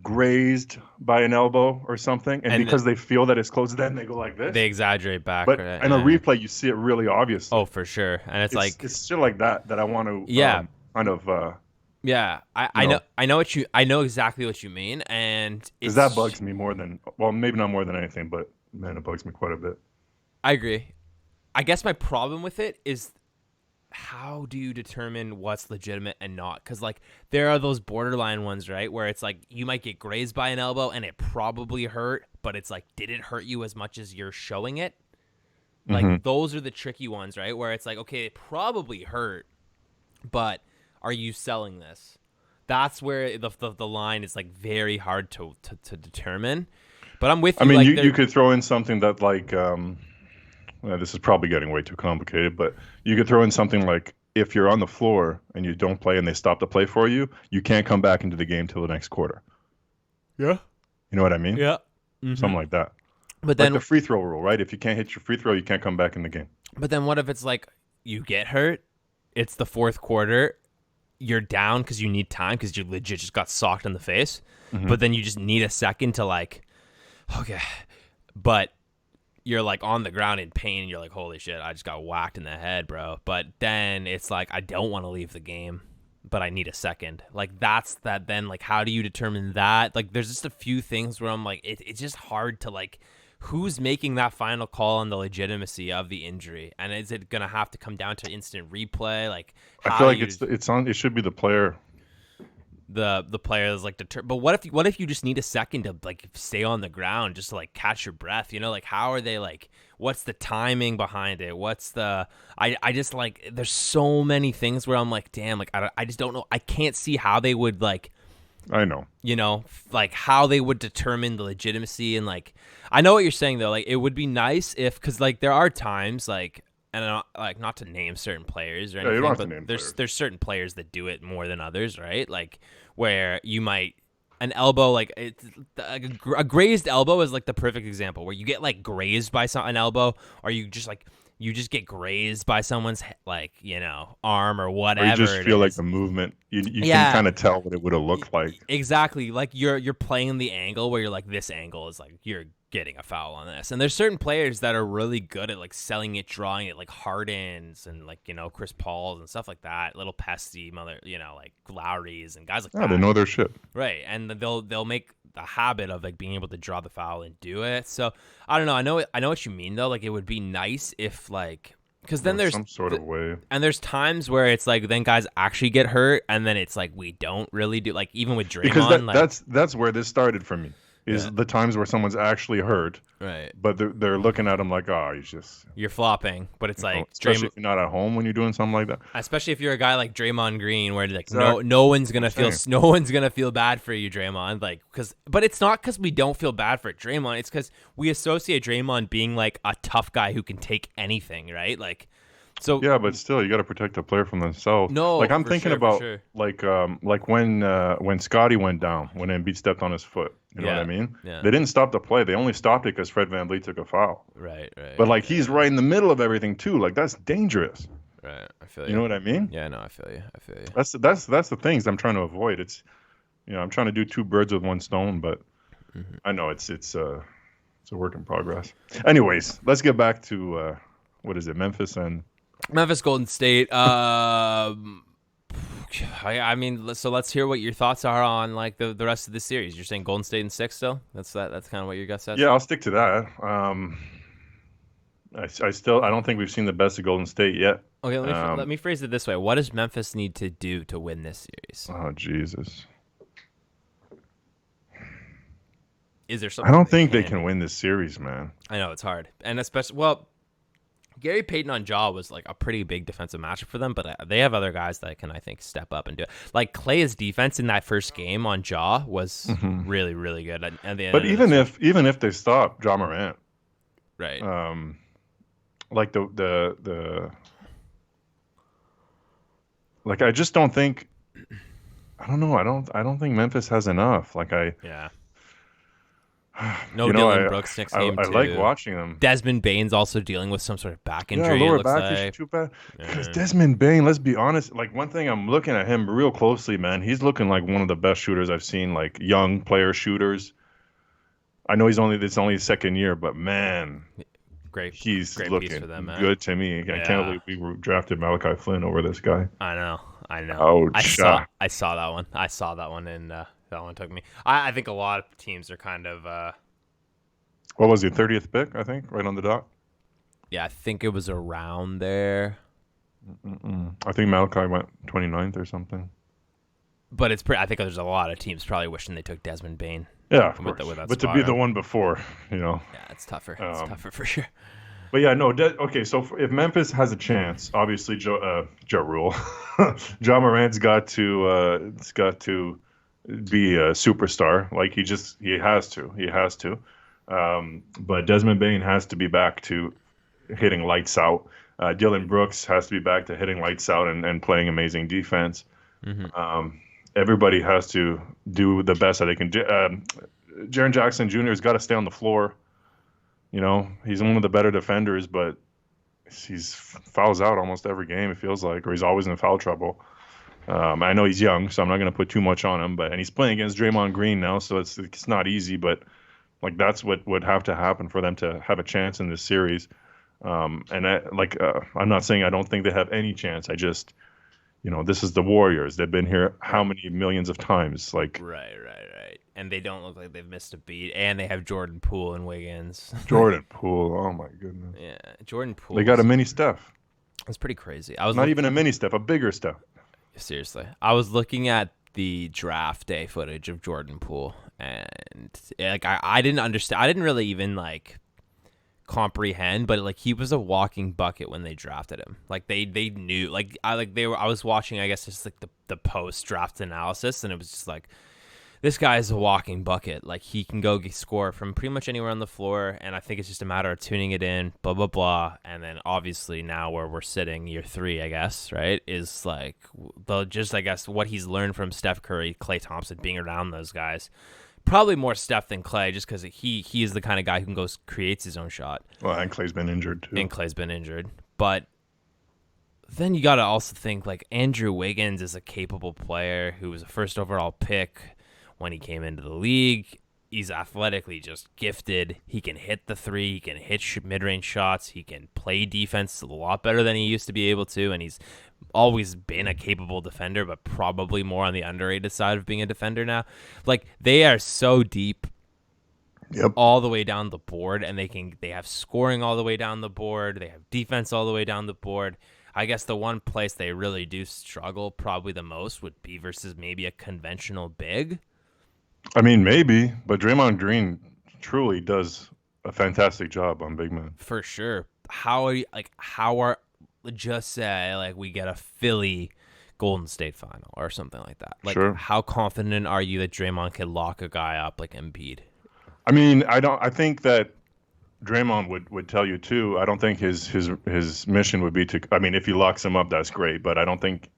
grazed by an elbow or something, and And because they feel that it's close, then they go like they this. exaggerate back, But right? in a Yeah. replay, you see it really obviously. Oh, for sure. And it's like, It's shit like that I want to yeah, kind of yeah. I know exactly what you mean, and because that bugs me more than, well, maybe not more than anything, but man, it bugs me quite a bit. I agree. I guess my problem with it is how do you determine what's legitimate and not? Because like there are those borderline ones, right, where it's like you might get grazed by an elbow and it probably hurt, but it's like, did it hurt you as much as you're showing it? Like those are the tricky ones, right? Where it's like, okay, it probably hurt, but are you selling this? That's where the line is like very hard to determine. But I'm with I you. mean, Like you could throw in something that like well, this is probably getting way too complicated, but you could throw in something like if you're on the floor and you don't play and they stop the play for you, you can't come back into the game till the next quarter. yeah, You know what I mean? yeah. Something like that. But Like then the free throw rule, right? If you can't hit your free throw, you can't come back in the game. But then what if it's like you get hurt, it's the fourth quarter, you're down because you need time because you legit just got socked in the face, but then you just need a second to like, okay, but you're like on the ground in pain and you're like, holy shit, I just got whacked in the head, bro. But then it's like, I don't want to leave the game, but I need a second. Like that's that. Then like, how do you determine that? Like there's just a few things where I'm like, it's just hard to like, who's making that final call on the legitimacy of the injury, and is it gonna have to come down to instant replay? Like I how feel do like you, it should be the player. the player is like deter. But what if you just need a second to like stay on the ground just to like catch your breath? You know, like how are they like? What's the timing behind it? What's the I just like there's so many things where I'm like, damn, like I just don't know. I can't see how they would like, I know. you know, like how they would determine the legitimacy. And like I know what you're saying though, like it would be nice if, because like there are times like, and I don't, like not to name certain players or Yeah, you anything, don't have to but name there's players. there's certain players that do it more than others, right? Like where you might an elbow, like it's a grazed elbow is like the perfect example where you get like grazed by an elbow, or you just like you just get grazed by someone's like, you know, arm or Or whatever you just it feel like is. the movement. You can Yeah, kind of tell what it would have looked like. exactly. Like you're playing the angle where you're like, this angle is like you're getting a foul on this. And there's certain players that are really good at like selling it, drawing it, like Hardens and like, you know, Chris Pauls and stuff like that. Little pesty mother, you know, like Lowry's and guys like Yeah, they that. know their shit. Right. And they'll make the habit of like being able to draw the foul and do it. So I don't know. I know what you mean though. Like it would be nice if like, because then there's Some sort of way. and there's times where it's like then guys actually get hurt, and then it's like we don't really do, like even with Because Draymond, like that's where this started for me. Is Yeah. the times where someone's actually hurt, right, but they're looking at him like, oh, he's just. you're flopping, but it's like Especially if you're not at home when you're doing something like that. especially if you're a guy like Draymond Green, where like Exactly. no one's gonna feel saying. no one's gonna feel bad for you, Draymond, like but it's not because we don't feel bad for Draymond, it's because we associate Draymond being like a tough guy who can take anything, right? Like so Yeah, but still, you got to protect the player from themselves. no, Like I'm for thinking sure, for about sure. like when Scotty went down, when Embiid stepped on his foot. You know what I Yeah, mean? yeah. They didn't stop the play. They only stopped it because Fred VanVleet took a foul. Right. But like he's right in the middle of everything too. Like that's dangerous. Right. I feel You know what I mean? Yeah, no, I feel you. That's the things I'm trying to avoid. It's I'm trying to do two birds with one stone, but I know it's a work in progress. Anyways, let's get back to what is it, Memphis and Memphis Golden State. I mean, so let's hear what your thoughts are on like the rest of the series. You're saying Golden State in 6 still? That's kind of what your gut says. Yeah, I'll stick to that. I don't think we've seen the best of Golden State yet. Okay, let me phrase it this way: what does Memphis need to do to win this series? Oh Jesus! Is there something? I don't think they can win this series, man. I know it's hard, and especially Gary Payton on Ja was like a pretty big defensive matchup for them, but they have other guys that can, I think, step up and do it. Like Clay's defense in that first game on Ja was really, really good. But even if they stop Ja Morant, right? Like like I just don't think. I don't know. I don't think Memphis has enough. Yeah. No Dylan Brooks next game, I too. like watching them. Desmond Bane's also dealing with some sort of back injury. Yeah, lower it looks back like. is too bad. Because Desmond Bane, let's be honest, like one thing I'm looking at him real closely, man. He's looking like one of the best shooters I've seen, like young player shooters. I know it's only his second year, but man, he's looking piece for them, man. good to me. I can't believe we drafted Malachi Flynn over this guy. I know. Ouch. I saw that one, and that one took me. I think a lot of teams are kind of. What was he, 30th pick, I think, right on the dot? Yeah, I think it was around there. I think Malachi went 29th or something. But I think there's a lot of teams probably wishing they took Desmond Bane. Yeah, of course. But to be the one before, Yeah, it's tougher. It's tougher for sure. But yeah, no. Okay, so if Memphis has a chance, obviously Ja Rule, Ja Morant's got to be a superstar. Like he has to. But Desmond Bane has to be back to hitting lights out. Dylan Brooks has to be back to hitting lights out and playing amazing defense. Everybody has to do the best that they can do. Jaren Jackson Jr. has got to stay on the floor. You know, he's one of the better defenders, but he's fouls out almost every game, it feels like, or he's always in foul trouble. I know he's young, so I'm not going to put too much on him, and he's playing against Draymond Green now, so it's not easy, but like that's what would have to happen for them to have a chance in this series. I'm not saying I don't think they have any chance. I just, this is the Warriors. They've been here how many millions of times? Like right. And they don't look like they've missed a beat. And they have Jordan Poole and Wiggins. Jordan Poole, oh my goodness. Yeah, Jordan Poole. They got a mini Steph. That's pretty crazy. Not even a mini Steph, a bigger Steph. Seriously, I was looking at the draft day footage of Jordan Poole, and like I didn't understand. I didn't really even like comprehend, but like he was a walking bucket when they drafted him. Like they knew. Like I was watching, I guess, just like the post draft analysis, and it was just like, this guy is a walking bucket. Like he can go score from pretty much anywhere on the floor, and I think it's just a matter of tuning it in, blah blah blah. And then obviously now where we're sitting, year 3, I guess, right, is like I guess what he's learned from Steph Curry, Klay Thompson, being around those guys. Probably more Steph than Klay, just because he is the kind of guy who can go creates his own shot. Well, and Klay's been injured too. But then you got to also think like Andrew Wiggins is a capable player who was a first overall pick when he came into the league. He's athletically just gifted. He can hit the three. He can hit mid-range shots. He can play defense a lot better than he used to be able to, and he's always been a capable defender, but probably more on the underrated side of being a defender now. Like they are so deep, all the way down the board, and they have scoring all the way down the board. They have defense all the way down the board. I guess the one place they really do struggle probably the most would be versus maybe a conventional big. I mean, maybe, but Draymond Green truly does a fantastic job on big men. For sure. Just say like we get a Philly Golden State final or something like that. Like, sure. How confident are you that Draymond can lock a guy up like Embiid? I mean, I think that Draymond would tell you too. I don't think his mission would be to. I mean, if he locks him up, that's great, but I don't think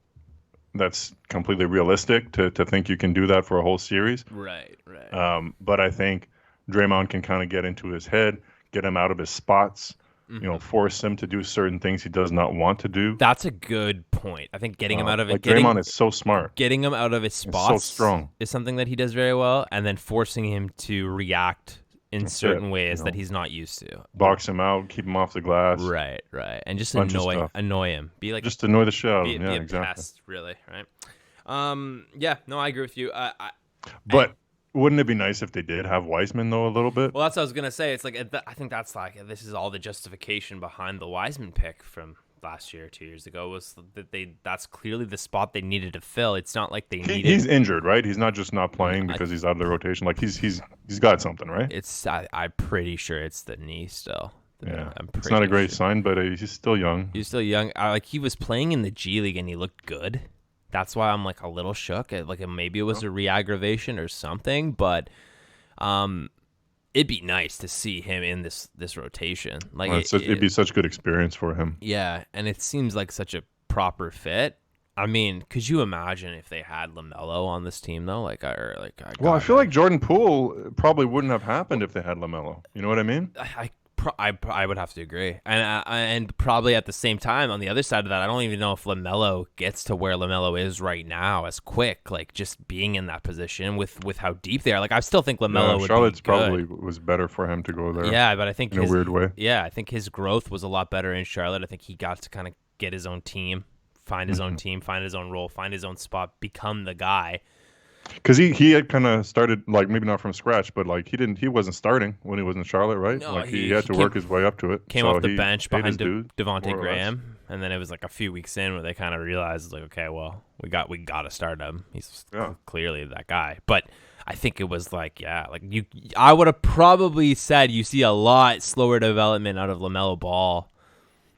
that's completely realistic to think you can do that for a whole series. Right. But I think Draymond can kind of get into his head, get him out of his spots, force him to do certain things he does not want to do. That's a good point. I think getting him out of it. Draymond is so smart. Getting him out of his spots so strong. Is something that he does very well, and then forcing him to react in certain ways that he's not used to. Box him out, keep him off the glass. Right. And just annoy him. Be like, just annoy the shit out of him. Be a exactly. pest, really, right? Yeah, no, I agree with you. But wouldn't it be nice if they did have Wiseman though a little bit? Well, that's what I was gonna say. It's like I think that's like this is all the justification behind the Wiseman pick from last year, 2 years ago, was that that's clearly the spot they needed to fill. It's not like they needed. He's injured, right? He's not just not playing because he's out of the rotation. Like he's got something, right? I'm pretty sure it's the knee still. Yeah, it's not a great sign, but he's still young. He's still young. Like he was playing in the G League and he looked good. That's why I'm like a little shook. Like maybe it was a re-aggravation or something, but it'd be nice to see him in this rotation. Like it'd be such good experience for him. Yeah, and it seems like such a proper fit. I mean, could you imagine if they had LaMelo on this team though? I feel like Jordan Poole probably wouldn't have happened if they had LaMelo. You know what I mean? I would have to agree, and probably at the same time on the other side of that, I don't even know if LaMelo gets to where LaMelo is right now as quick. Like just being in that position with how deep they are. Like I still think LaMelo would Charlotte's be good. probably was better for him to go there. Yeah, but I think in a weird way. Yeah, I think his growth was a lot better in Charlotte. I think he got to kind of get his own team, find his own team, find his own role, find his own spot, become the guy. Because he had kind of started, like, maybe not from scratch, but like he wasn't starting when he was in Charlotte, right? No, like he had to work his way up to it. Came off the bench behind dues, Devontae Graham, and then it was like a few weeks in where they kind of realized, like, okay, well, we got to start him. He's clearly that guy. But I think it was like, I would have probably said you see a lot slower development out of LaMelo Ball.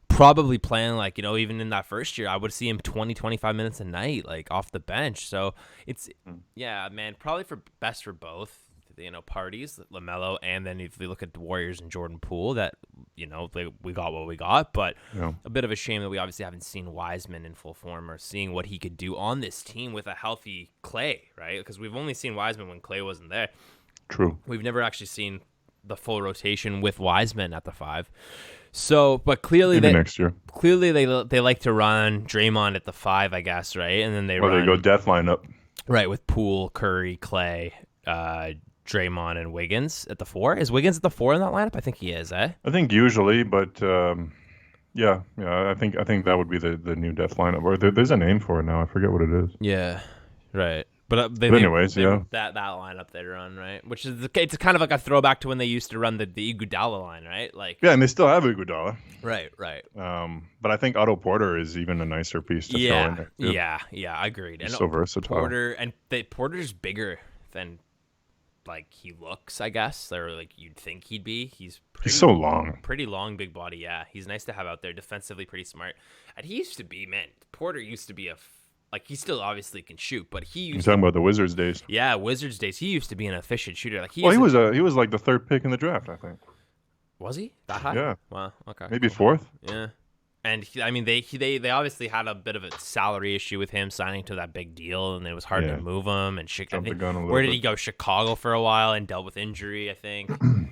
Probably playing like, even in that first year, I would see him 20, 25 minutes a night, like off the bench. So it's, man, probably best for both, parties, LaMelo, and then if we look at the Warriors and Jordan Poole, that, we got what we got. But a bit of a shame that we obviously haven't seen Wiseman in full form or seeing what he could do on this team with a healthy Clay, right? Because we've only seen Wiseman when Clay wasn't there. True. We've never actually seen the full rotation with Wiseman at the 5. So, but clearly next year. Clearly they like to run Draymond at the 5, I guess, right? And then they go death lineup. Right, with Poole, Curry, Clay, Draymond, and Wiggins at the 4. Is Wiggins at the 4 in that lineup? I think he is, eh? I think usually, but yeah. I think that would be the new death lineup. Or there's a name for it now. I forget what it is. Yeah, right. But anyways, that lineup they run, right? Which is it's kind of like a throwback to when they used to run the Iguodala line, right? Like and they still have Iguodala. Right. But I think Otto Porter is even a nicer piece to throw in there. Too. Yeah, agreed. He's so versatile. Porter's bigger than like he looks, I guess, or like you'd think he'd be. He's so long. Pretty long, big body, yeah. He's nice to have out there, defensively pretty smart. And he used to be, Porter used to be like, he still obviously can shoot, but You're talking about the Wizards days. Yeah, Wizards days. He used to be an efficient shooter. Like he was like the 3rd pick in the draft, I think. Was he that high? Yeah. Wow. Okay. Maybe 4th. Yeah. And they obviously had a bit of a salary issue with him signing to that big deal, and it was hard to move him. And where did he go? Chicago for a while and dealt with injury, I think. Kind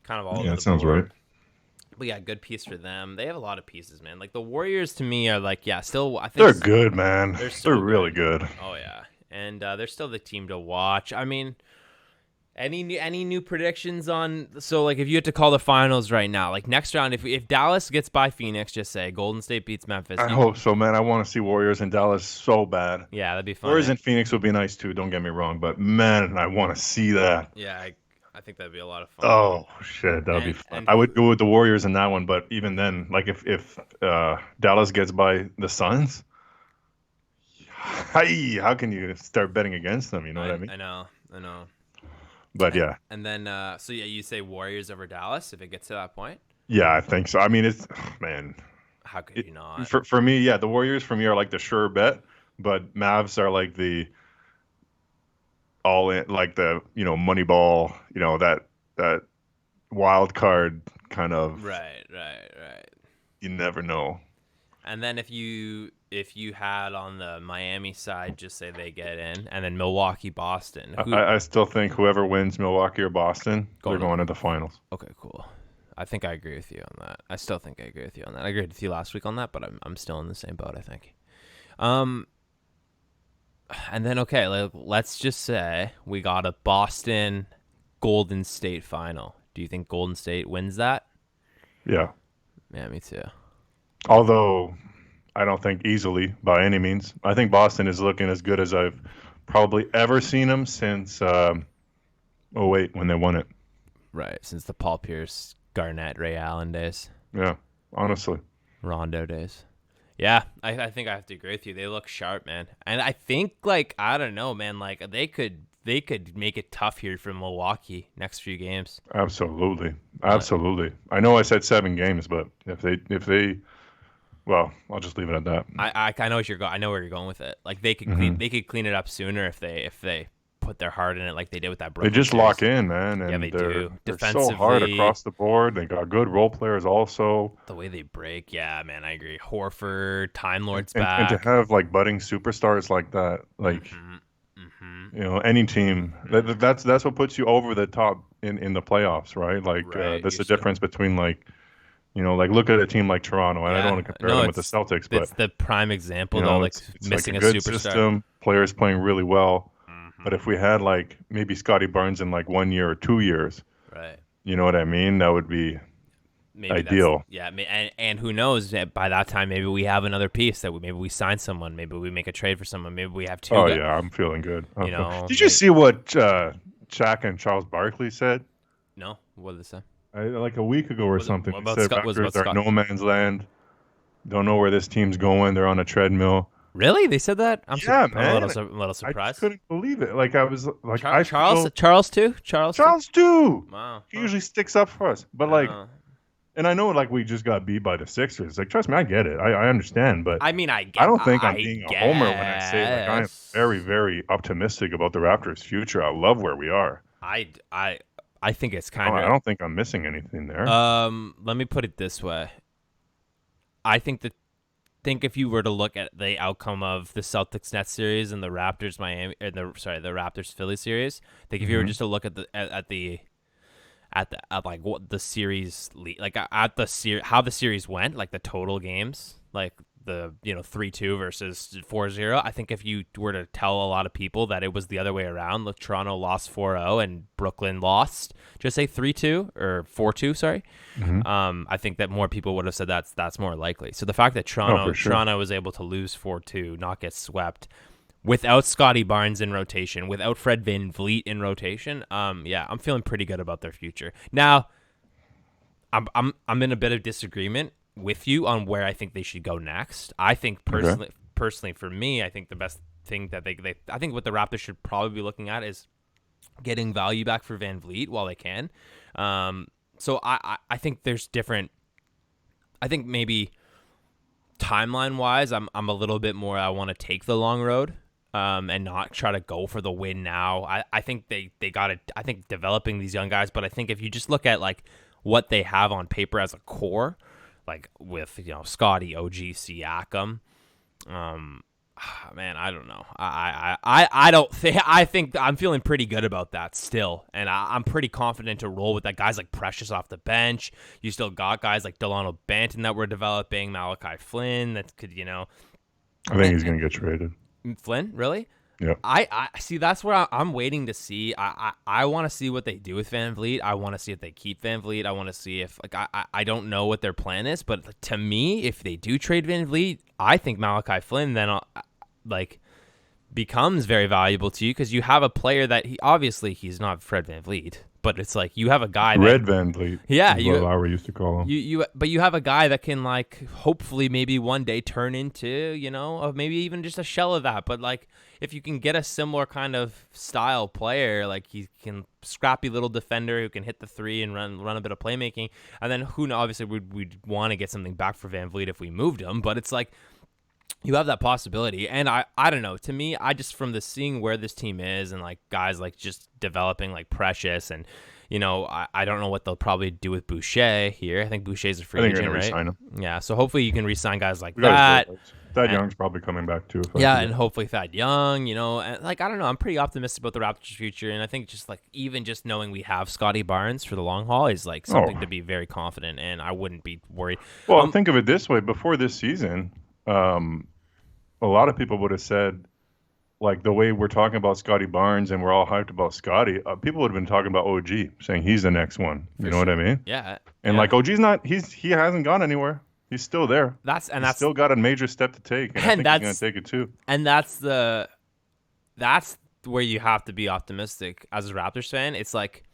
of all. Yeah, that sounds right. But yeah, good piece for them. They have a lot of pieces, man. Like the Warriors to me are like, still I think they're good, man. They're really good. Oh yeah, and they're still the team to watch. I mean, any new predictions on? So like, if you had to call the finals right now, like next round, if Dallas gets by Phoenix, just say Golden State beats Memphis. I hope so, man. I want to see Warriors in Dallas so bad. Yeah, that'd be fun. Warriors in Phoenix would be nice too. Don't get me wrong, but man, I want to see that. Yeah. I think that'd be a lot of fun. Oh shit, that would be fun. I would go with the Warriors in that one, but even then, like if Dallas gets by the Suns, how can you start betting against them? You know what I mean? I know. But yeah. And then, you say Warriors over Dallas if it gets to that point? Yeah, I think so. I mean, man. How could you not? For me, the Warriors for me are like the sure bet, but Mavs are like the all in, like the money ball, that wild card kind of. Right. You never know. And then if you had on the Miami side, just say they get in, and then Milwaukee, Boston. I still think whoever wins Milwaukee or Boston, they're going to the finals. Okay, cool. I think I agree with you on that. I still think I agree with you on that. I agreed with you last week on that, but I'm still in the same boat, I think. And then, okay, let's just say we got a Boston Golden State final. Do you think Golden State wins that? Yeah. Yeah, me too. Although I don't think easily by any means. I think Boston is looking as good as I've probably ever seen them since '08 when they won it. Right, since the Paul Pierce, Garnett, Ray Allen days, Yeah, honestly. Rondo days. Yeah, I think I have to agree with you. They look sharp, man. And I think like I don't know, man, like they could make it tough here for Milwaukee next few games. Absolutely. Uh, Absolutely. I know I said 7 games, but if they well, I'll just leave it at that. I know what you're going. I know where you're going with it. Like Hmm. they could clean it up sooner if they put their heart in it like they did with that They Brooklyn just lock series. in, man, Yeah, and they they're do. they're so hard Defensively, across the board. They got good role players also. the way they break, yeah, man, I agree. Horford, Time Lord's And to back. have like budding superstars like that, like Mhm. Mhm. any team Mhm. that's what puts you over the top in the playoffs, right? Like Right. that's the difference between like like look at a team like Toronto, and I don't Yeah. want to compare No, them with the Celtics, but it's the prime example though, like it's like a missing a good superstar. system, players playing really well. But Mhm. if we had like maybe Scotty Barnes in like 1 year or 2 years, Right. you know what I mean? That would be Maybe that's ideal. yeah, and who knows? By that time, maybe we have another piece that maybe we sign someone, maybe we make a trade for someone, maybe we have two Oh guys. yeah, I'm feeling good. Did you Maybe, see what Shaq and Charles Barkley said? no. What did they say? Like a week ago or something? What They about said Scott? Was Raptors about are in Scott? no man's land. Don't know where this team's going. They're on a treadmill. Really? They said that? Yeah, I'm a little man. a little I just surprised. couldn't believe it. Like I was like I Charles feel Charles too. Charles too. Charles too. Wow. He Huh. usually sticks up for us, but like, Uh, and I know like we just got beat by the Sixers. Like, trust me, I get it. I understand, but I mean, I don't think I'm I being a homer when I say like I am very, guess. very optimistic about the Raptors' future. I love where we are. I I I think it's I kind don't, I of. don't think I'm missing anything there. Let me put it this way. I think if you were to look at the outcome of the Celtics Nets series and the Raptors Miami and the Raptors Philly series, I think if you were Hmm. just to look at at like what the series like at the how the series went, like the total games, like the 3-2 versus 4-0. I think if you were to tell a lot of people that it was the other way around, like Toronto lost 4-0 and Brooklyn lost, just say 3-2 or 4-2, sorry. Hmm. I think that more people would have said that's more likely. So the fact that Oh, for sure. Toronto was able to lose 4-2, not get swept, without Scotty Barnes in rotation, without Fred VanVleet in rotation, yeah, I'm feeling pretty good about their future. Now, I'm in a bit of disagreement with you on where I think they should go next. I think Okay. personally for me, I think the best thing that I think what the Raptors should probably be looking at is getting value back for Van Vliet while they can. So I think there's different. I think maybe timeline wise, I'm a little bit more. I want to take the long road, and not try to go for the win now. I think they got it. I think developing these young guys, but I think if you just look at like what they have on paper as a core, like with Scotty, OG, Siakam, um, man, I don't know. I don't think I think I'm feeling pretty good about that still, and I'm pretty confident to roll with that. Guys like Precious off the bench. You still got guys like Delano Banton that we're developing, Malachi Flynn that could I think he's gonna get traded. Flynn really. Yeah. I see. That's where I'm waiting to see. I want to see what they do with Van Vliet. I want to see if they keep Van Vliet. I want to see if I don't know what their plan is, but to me, if they do trade Van Vliet, I think Malachi Flynn then like becomes very valuable to you because you have a player that he's not Fred Van Vliet, but it's like you have a guy that Red Van Vliet yeah is what Lowry used to call him. but you have a guy that can like hopefully maybe one day turn into maybe even just a shell of that. But like if you can get a similar kind of style player, like he can scrappy little defender who can hit the three and run a bit of playmaking, and then who knows? Obviously we'd want to get something back for Van Vliet if we moved him, but it's like you have that possibility. And I don't know, to me, I just from the seeing where this team is and like guys like just developing like Precious and I don't know what they'll probably do with Boucher here. I think Boucher's a I free think you're agent, gonna right? resign him. Yeah, so hopefully you can re-sign guys like We got his that. bird rights. Thad And, Young's probably coming back too. If I yeah, see and it. hopefully Thad Young, and like I don't know, I'm pretty optimistic about the Raptors' future, and I think just like even just knowing we have Scotty Barnes for the long haul is like something Oh, to be very confident, and I wouldn't be worried. well, Um, think of it this way: before this season, a lot of people would have said, like the way we're talking about Scotty Barnes and we're all hyped about Scotty, people would have been talking about OG, saying he's the next one. You for know what I sure. mean? Yeah, And yeah. like OG's not, he hasn't gone anywhere. He's still there. He's that's still got a major step to take, and I and think he's going to that's take it too. and that's where you have to be optimistic as a Raptors fan. It's like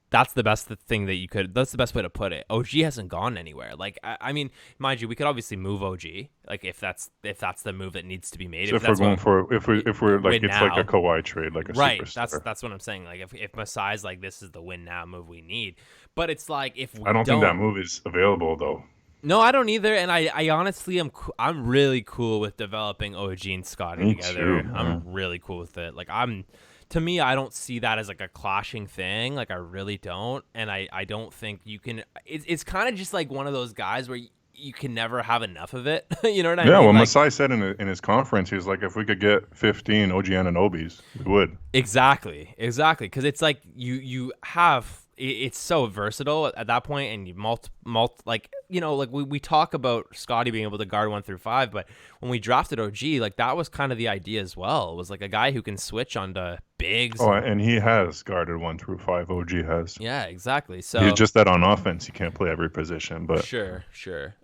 that's the best thing that you could. That's the best way to put it. OG hasn't gone anywhere. Like I mean, mind you, we could obviously move OG. Like if that's the move that needs to be made. So If if we're that's going what for if we're like win it's like a now, Kawhi trade, like a right? superstar. That's what I'm saying. Like if Masai's like this is the win now move we need. But it's like if we I don't think that move is available though. No, I don't either, and I honestly I'm really cool with developing OG and Scotty Me together. too, I'm man. really cool with it. Like to me, I don't see that as like a clashing thing. Like I really don't, and I don't think you can. It's kind of just like one of those guys where you can never have enough of it. You know what I Yeah, mean? well, Like Masai said in his conference, he was like, if we could get 15 OG Ananobis, we would. exactly, because it's like you have. It's so versatile at that point, and you like like we talk about Scotty being able to guard 1 through 5, but when we drafted OG, like that was kind of the idea as well. It was like a guy who can switch onto bigs. Oh, and he has guarded 1 through 5. OG has. Yeah, exactly. So He's just that on offense, he can't play every position, but sure.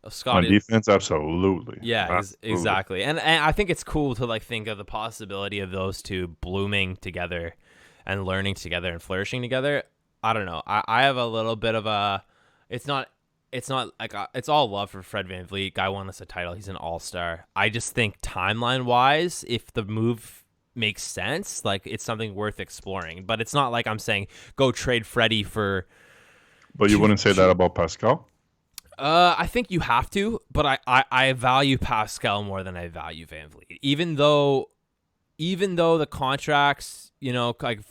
on Scotty. defense, absolutely. Yeah, Absolutely. exactly. And I think it's cool to like think of the possibility of those two blooming together and learning together and flourishing together. I don't know. I have a little bit of a. It's not like it's all love for Fred VanVleet. Guy won us a title. He's an all-star. I just think timeline wise, if the move makes sense, like it's something worth exploring. But it's not like I'm saying go trade Freddie for. But you wouldn't say that about Pascal? I think you have to, but I value Pascal more than I value VanVleet. Even though the contracts, like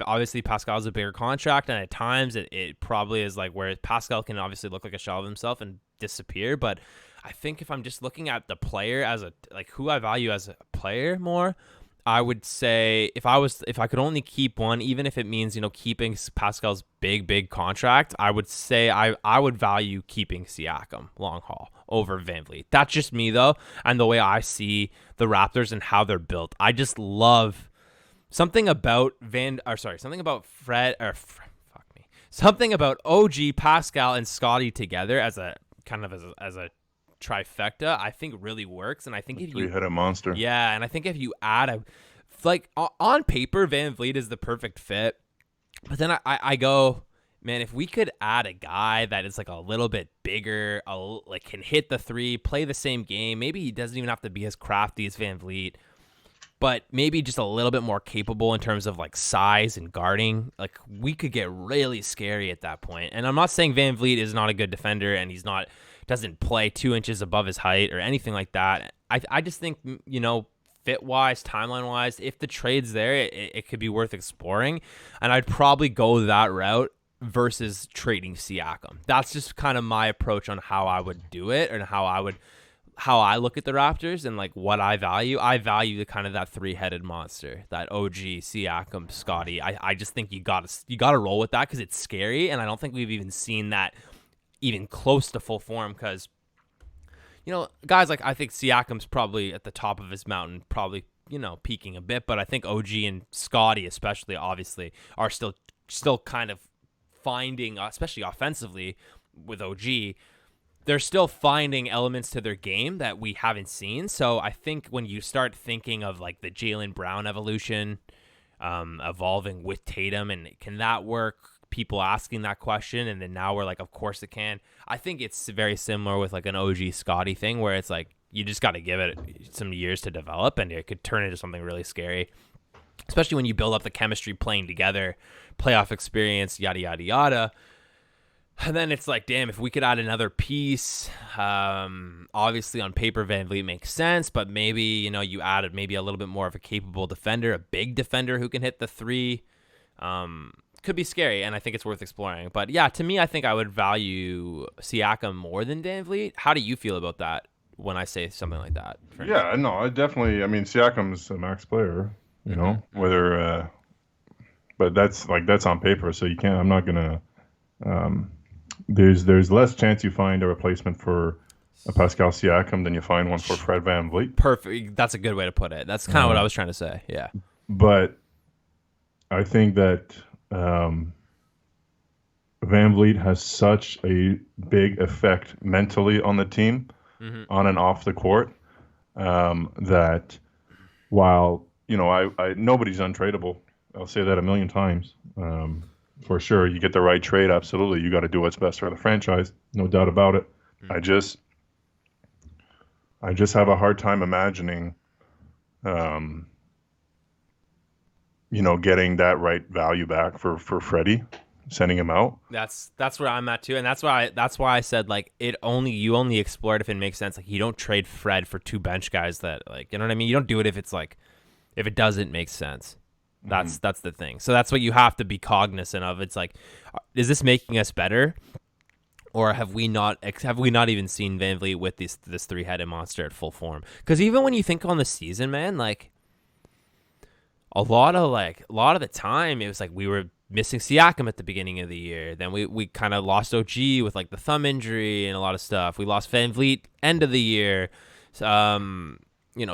obviously Pascal's a bigger contract, and at times it probably is like where Pascal can obviously look like a shell of himself and disappear. But I think if I'm just looking at the player as a like who I value as a player more, I would say if I could only keep one, even if it means keeping Pascal's big contract, I would say I would value keeping Siakam long haul over VanVleet. That's just me though, and the way I see the Raptors and how they're built. I just love. Something about something about something about OG, Pascal, and Scotty together as a kind of as a trifecta, I think really works. And I think if you Three-headed monster. Yeah, and I think if you add on paper, VanVleet is the perfect fit. But then I go, man, if we could add a guy that is like a little bit bigger, like can hit the three, play the same game. Maybe he doesn't even have to be as crafty as VanVleet, but maybe just a little bit more capable in terms of like size and guarding. Like we could get really scary at that point. And I'm not saying VanVleet is not a good defender and doesn't play 2 inches above his height or anything like that. I just think, fit wise, timeline wise, if the trade's there, it could be worth exploring. And I'd probably go that route versus trading Siakam. That's just kind of my approach on how I would do it and how I look at the Raptors and like what I value. I value the kind of that three-headed monster, that OG, Siakam, Scotty. I just think you gotta roll with that because it's scary, and I don't think we've even seen that even close to full form. Because guys like I think Siakam's probably at the top of his mountain, probably peaking a bit, but I think OG and Scotty especially, obviously, are still kind of finding, especially offensively with OG. They're still finding elements to their game that we haven't seen. So I think when you start thinking of like the Jaylen Brown evolution, evolving with Tatum, and can that work? People asking that question, and then now we're like, of course it can. I think it's very similar with like an OG Scotty thing, where it's like you just got to give it some years to develop, and it could turn into something really scary, especially when you build up the chemistry playing together, playoff experience, yada yada yada. And then it's like, damn, if we could add another piece, obviously on paper VanVleet makes sense, but maybe, you added maybe a little bit more of a capable defender, a big defender who can hit the three. Could be scary, and I think it's worth exploring. But yeah, to me, I think I would value Siakam more than VanVleet. How do you feel about that when I say something like that? Yeah, no, I Siakam's a max player, whether, but that's on paper, so you can't, I'm not going to, there's less chance you find a replacement for a Pascal Siakam than you find one for Fred VanVleet. Perfect. That's a good way to put it. That's kind of what I was trying to say. Yeah. But I think that Van Vliet has such a big effect mentally on the team, on and off the court, that while nobody's untradeable. I'll say that a million times. For sure, you get the right trade. Absolutely, you got to do what's best for the franchise, no doubt about it. I just have a hard time imagining, getting that right value back for Freddie, sending him out. That's where I'm at too, and that's why I said like you only explore it if it makes sense. Like you don't trade Fred for two bench guys that like you know what I mean. You don't do it if it doesn't make sense. That's the thing. So that's what you have to be cognizant of. It's like, is this making us better, or have we not even seen Van Vliet with this three-headed monster at full form? Because even when you think on the season, man, like a lot of the time it was like we were missing Siakam at the beginning of the year. Then we kind of lost OG with like the thumb injury and a lot of stuff. We lost Van Vliet end of the year.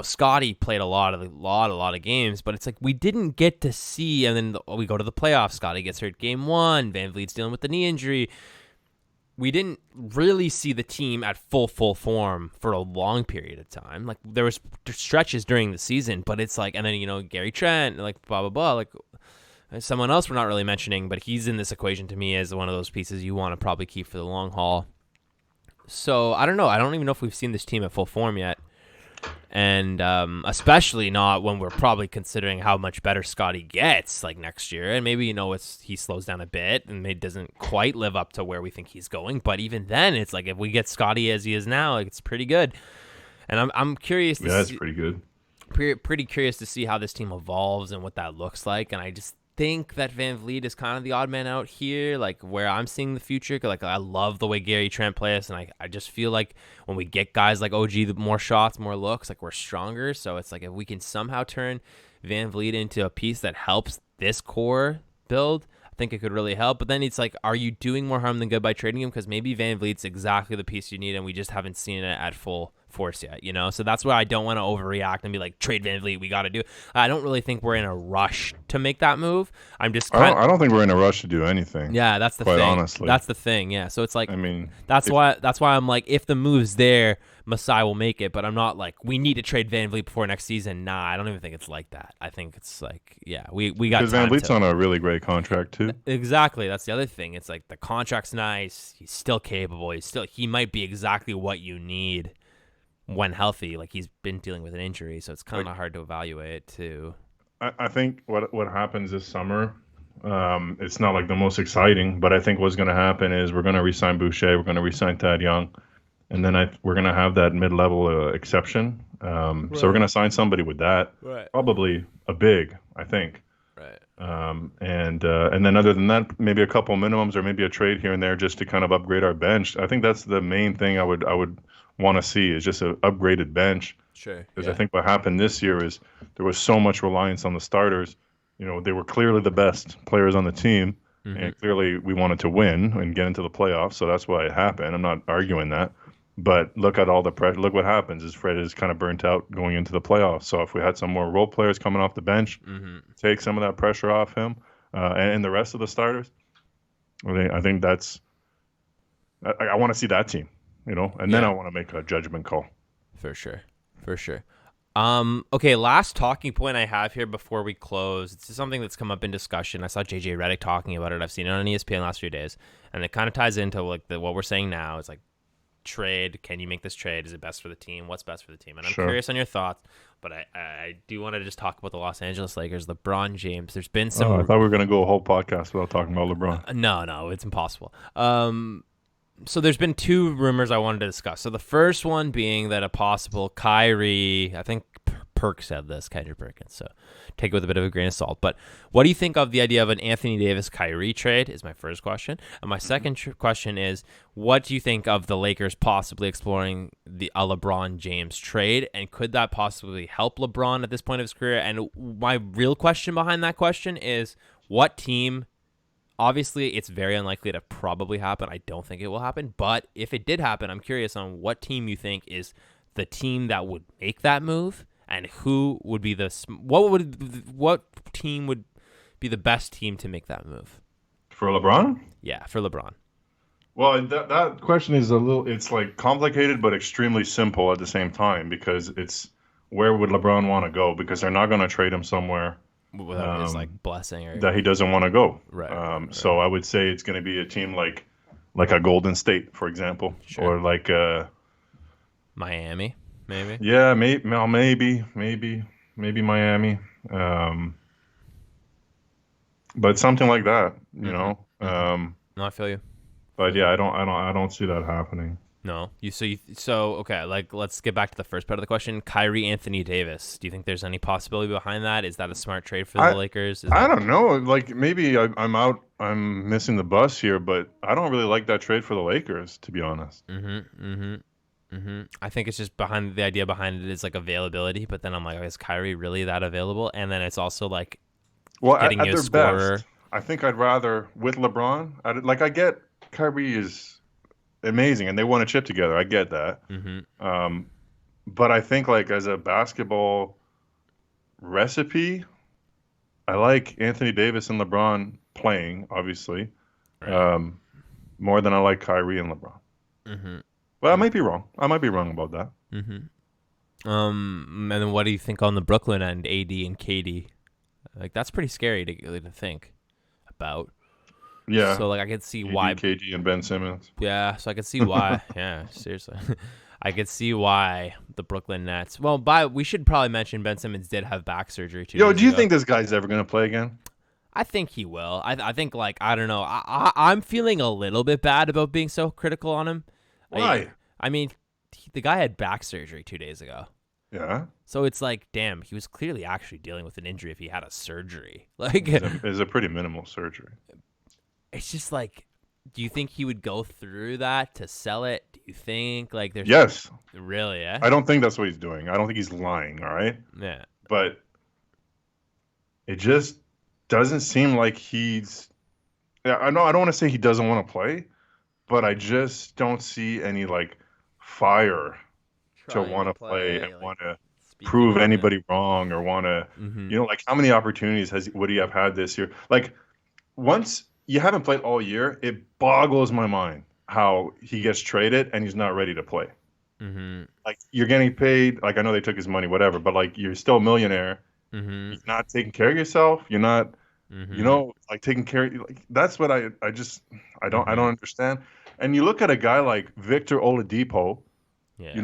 Scotty played a lot of games, but it's like we didn't get to see. And then we go to the playoffs. Scotty gets hurt game 1. Van Vliet's dealing with the knee injury. We didn't really see the team at full form for a long period of time. Like there was stretches during the season, but it's like, and then Gary Trent, like blah blah blah, like someone else we're not really mentioning, but he's in this equation to me as one of those pieces you want to probably keep for the long haul. So I don't know. I don't even know if we've seen this team at full form yet. And especially not when we're probably considering how much better Scotty gets like next year, and maybe he slows down a bit and maybe doesn't quite live up to where we think he's going. But even then, it's like if we get Scotty as he is now, like, it's pretty good. And I'm curious. That's pretty good. Pretty curious to see how this team evolves and what that looks like. And I just think that Van Vliet is kind of the odd man out here, like where I'm seeing the future. Like I love the way Gary Trent plays, and I just feel like when we get guys like OG, the more shots, more looks, like we're stronger. So it's like if we can somehow turn Van Vliet into a piece that helps this core build, I think it could really help. But then it's like, are you doing more harm than good by trading him? Because maybe Van Vliet's exactly the piece you need, and we just haven't seen it at full force yet, So that's why I don't want to overreact and be like, trade Van Vliet, we got to do it. I don't really think we're in a rush to make that move. I don't think we're in a rush to do anything. Yeah, that's the quite thing. Honestly, that's the thing. Yeah, so it's like, I mean, that's why I'm like, if the move's there, Masai will make it. But I'm not like, we need to trade Van Vliet before next season. Nah, I don't even think it's like that. I think it's like, yeah, we got because Van Vliet's on a really great contract too. Exactly, that's the other thing. It's like the contract's nice. He's still capable. He might be exactly what you need when healthy. Like he's been dealing with an injury, so it's kind of hard to evaluate too. I think what happens this summer, it's not like the most exciting, but I think what's going to happen is we're going to re-sign Boucher, we're going to re-sign Thad Young, and then we're going to have that mid-level exception. Right. So we're going to sign somebody with that, right? Probably a big, I think. Right. And then other than that, maybe a couple minimums or maybe a trade here and there just to kind of upgrade our bench. I think that's the main thing I would want to see is just an upgraded bench. Sure. Because I think what happened this year is there was so much reliance on the starters. They were clearly the best players on the team, and clearly we wanted to win and get into the playoffs, so that's why it happened. I'm not arguing that. But look at all the pressure. Look what happens is Fred is kind of burnt out going into the playoffs. So if we had some more role players coming off the bench, take some of that pressure off him and the rest of the starters, I think that's – I want to see that team. And then I want to make a judgment call. For sure. Okay, last talking point I have here before we close. It's something that's come up in discussion. I saw JJ Redick talking about it. I've seen it on ESPN the last few days, and it kind of ties into like what we're saying now. It's like trade. Can you make this trade? Is it best for the team? What's best for the team? And I'm curious on your thoughts, but I do want to just talk about the Los Angeles Lakers, LeBron James. There's been some. I thought we were going to go a whole podcast without talking about LeBron. No, it's impossible. So there's been two rumors I wanted to discuss. So the first one being that a possible Kyrie, I think Perk said this, Kyrie Perkins, so take it with a bit of a grain of salt. But what do you think of the idea of an Anthony Davis-Kyrie trade is my first question. And my second question is, what do you think of the Lakers possibly exploring a LeBron James trade? And could that possibly help LeBron at this point of his career? And my real question behind that question is, what team... Obviously, it's very unlikely to probably happen. I don't think it will happen. But if it did happen, I'm curious on what team you think is the team that would make that move, and who would be what team would be the best team to make that move? For LeBron? Yeah, for LeBron. Well, that question is it's like complicated but extremely simple at the same time because it's where would LeBron want to go? Because they're not going to trade him somewhere Without his blessing or that he doesn't want to go. right. So I would say it's going to be a team like a Golden State, for example, Sure. or like Miami, maybe. yeah, maybe Miami, um, but something like that, you Mm-hmm. know. Mm-hmm. No, I feel you. But yeah, I don't see that happening. No, so okay. Like, let's get back to the first part of the question. Kyrie Anthony Davis. Do you think there's any possibility behind that? Is that a smart trade for the I Lakers? Is I that? don't know. Like maybe I'm missing the bus here, but I don't really like that trade for the Lakers, to be honest. Mm-hmm. Mm-hmm. Mm-hmm. I think it's just behind the idea behind it is like availability, but then I'm like, is Kyrie really that available? And then it's also like Well, getting at you a their scorer. best, I think I'd rather with LeBron. I get Kyrie is amazing, and they won a chip together. I get that. Mm-hmm. Um, but I think like as a basketball recipe, I like Anthony Davis and LeBron playing, obviously, Right. um, more than I like Kyrie and LeBron. Mm-hmm. But I might be wrong. I might be wrong about that. Mm-hmm. And then what do you think on the Brooklyn end, AD and KD? Like, that's pretty scary to think about. Yeah, So like I could see AD, why. KG, and Ben Simmons. Yeah, so I could see why. Yeah, seriously. I could see why the Brooklyn Nets. Well, we should probably mention Ben Simmons did have back surgery 2 Yo, days do you ago. think this guy's ever gonna play again? I think he will. I think like I don't know. I'm feeling a little bit bad about being so critical on him. I Why? I mean, the guy had back surgery 2 days ago. Yeah, So it's like, damn, he was clearly actually dealing with an injury if he had a surgery. Like, it's a pretty minimal surgery. it's just like, do you think he would go through that to sell it? Do you think like there's Yes, really, yeah? I don't think that's what he's doing. I don't think he's lying. All right, Yeah. but it just doesn't seem like he's. Yeah, I know. I don't want to say he doesn't want to play, but I just don't see any like fire to Trying want to to play and play, like want to speaking prove on it. anybody wrong or want to, Mm-hmm. like how many opportunities would he have had this year? Like once you haven't played all year, it boggles my mind how he gets traded and he's not ready to play. Mm-hmm. Like you're getting paid, like I know they took his money, whatever, but like you're still a millionaire. Mm-hmm. You're not taking care of yourself. You're not, Mm-hmm. like taking care. Like that's what I don't Mm-hmm. understand. And you look at a guy like Victor Oladipo, Yeah.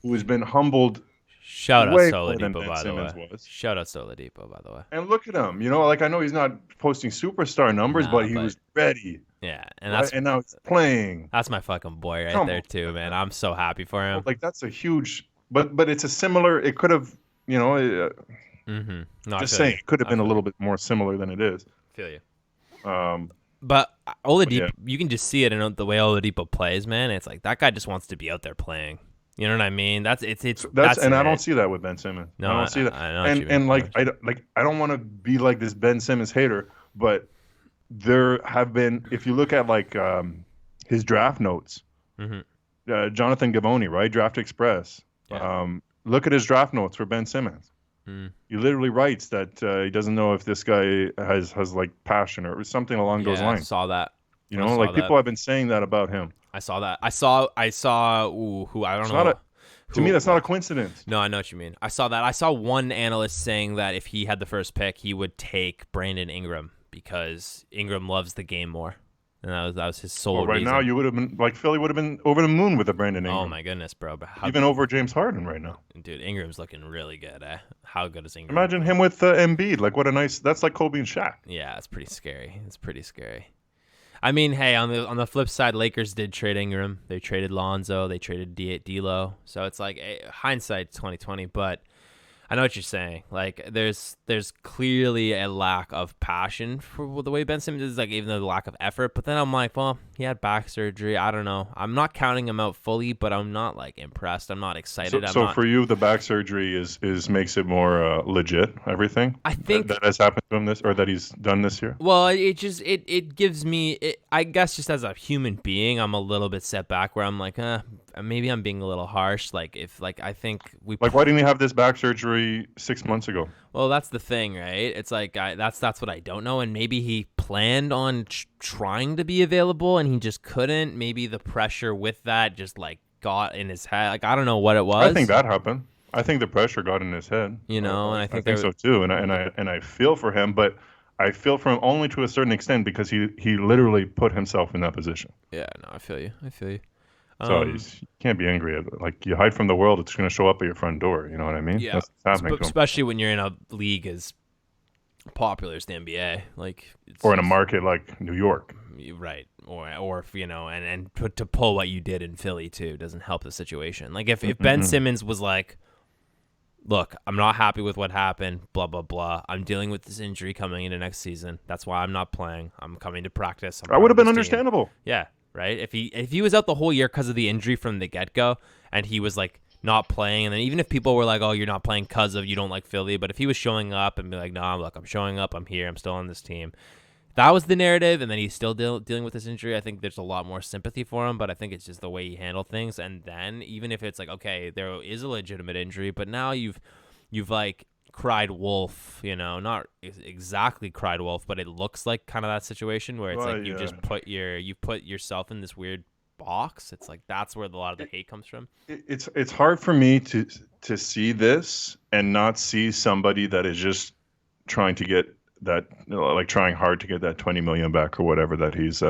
who has been humbled Shout out way more than Oladipo, Ben by the way. Simmons was. Shout out Oladipo, by the way. And look at him, like I know he's not posting superstar numbers, but Nah, he but was ready, yeah, and right? And now he's playing. that's my fucking boy right Come there on, too, man. I'm so happy for him. like that's a huge, but it's a similar. It could have, Mm-hmm. No, I just feel saying, you. it could have I been a feel you. little bit more similar than it is. Feel you. Um, But but Oladipo, yeah, you can just see it in the way Oladipo plays, man. It's like that guy just wants to be out there playing. You know what I mean? That's it's so that's and I don't it. see that with Ben Simmons. No, I don't see that. I know what you And mean. and like I don't want to be like this Ben Simmons hater, but there have been, if you look at like his draft notes, Mm-hmm. Jonathan Givony, right? Draft Express. Yeah. Look at his draft notes for Ben Simmons. Mm. He literally writes that he doesn't know if this guy has like passion or something along those Yeah, I lines. saw that. I Like saw people that. have been saying that about him. I saw that. I saw. Ooh, who I don't It's know. not a To Who me, it that's not a was. coincidence. No, I know what you mean. I saw that. I saw one analyst saying that if he had the first pick, he would take Brandon Ingram because Ingram loves the game more, and that was his sole Well, right reason. now you would have been like Philly would have been over the moon with a Brandon Oh Ingram, my goodness, bro! But even over James Harden right now. dude, Ingram's looking really good. How good is Ingram? Imagine him with Embiid. Like what a nice. That's like Kobe and Shaq. Yeah, it's pretty scary. It's pretty scary. I mean, hey, on the flip side, Lakers did trade Ingram. They traded Lonzo. They traded D'Lo. So it's like hindsight 2020. But I know what you're saying. Like there's clearly a lack of passion for the way Ben Simmons is. Like even though the lack of effort. But then I'm like, well, he had back surgery. I don't know. I'm not counting him out fully, but I'm not like impressed. I'm not excited. So for you, the back surgery is makes it more legit. Everything I think that has happened to him that he's done this year. Well, it just it gives me I guess just as a human being, I'm a little bit set back where I'm like, maybe I'm being a little harsh. Like if like I think we Like why didn't he have this back surgery 6 months ago? Well, that's the thing, right? It's like that's what I don't know, and maybe he planned on trying to be available, and he just couldn't. Maybe the pressure with that just like got in his head. Like I don't know what it I think was, that happened. I think the pressure got in his head. and I I think think there. so too, and I feel for him, but I feel for him only to a certain extent because he literally put himself in that position. Yeah, no, I feel you. I feel you. So you can't be angry at it. Like you hide from the world, it's going to show up at your front door. You know what I mean? Yeah, That's what's happening to him. especially when you're in a league as popular as the NBA, like Or in a market like New York. right, or if and to pull what you did in Philly too doesn't help the situation. Like if Ben Simmons was like, look, I'm not happy with what happened, blah blah blah. I'm dealing with this injury coming into next season. That's why I'm not playing. I'm coming to practice. I would have been understandable. Yeah, right. If he was out the whole year because of the injury from the get go, and he was like not playing, and then even if people were like, "Oh, you're not playing because of you don't like Philly," but if he was showing up and be like, "No, look, I'm showing up. I'm here. I'm still on this team." That was the narrative, and then he's still dealing with this injury. I think there's a lot more sympathy for him, but I think it's just the way he handled things. And then even if it's like, okay, there is a legitimate injury, but now you've like cried wolf, not exactly cried wolf, but it looks like kind of that situation where it's like you just put yourself in this weird box. It's like that's where a lot of the hate comes from. It's hard for me to see this and not see somebody that is just trying to get that, like trying hard to get that 20 million back or whatever that he's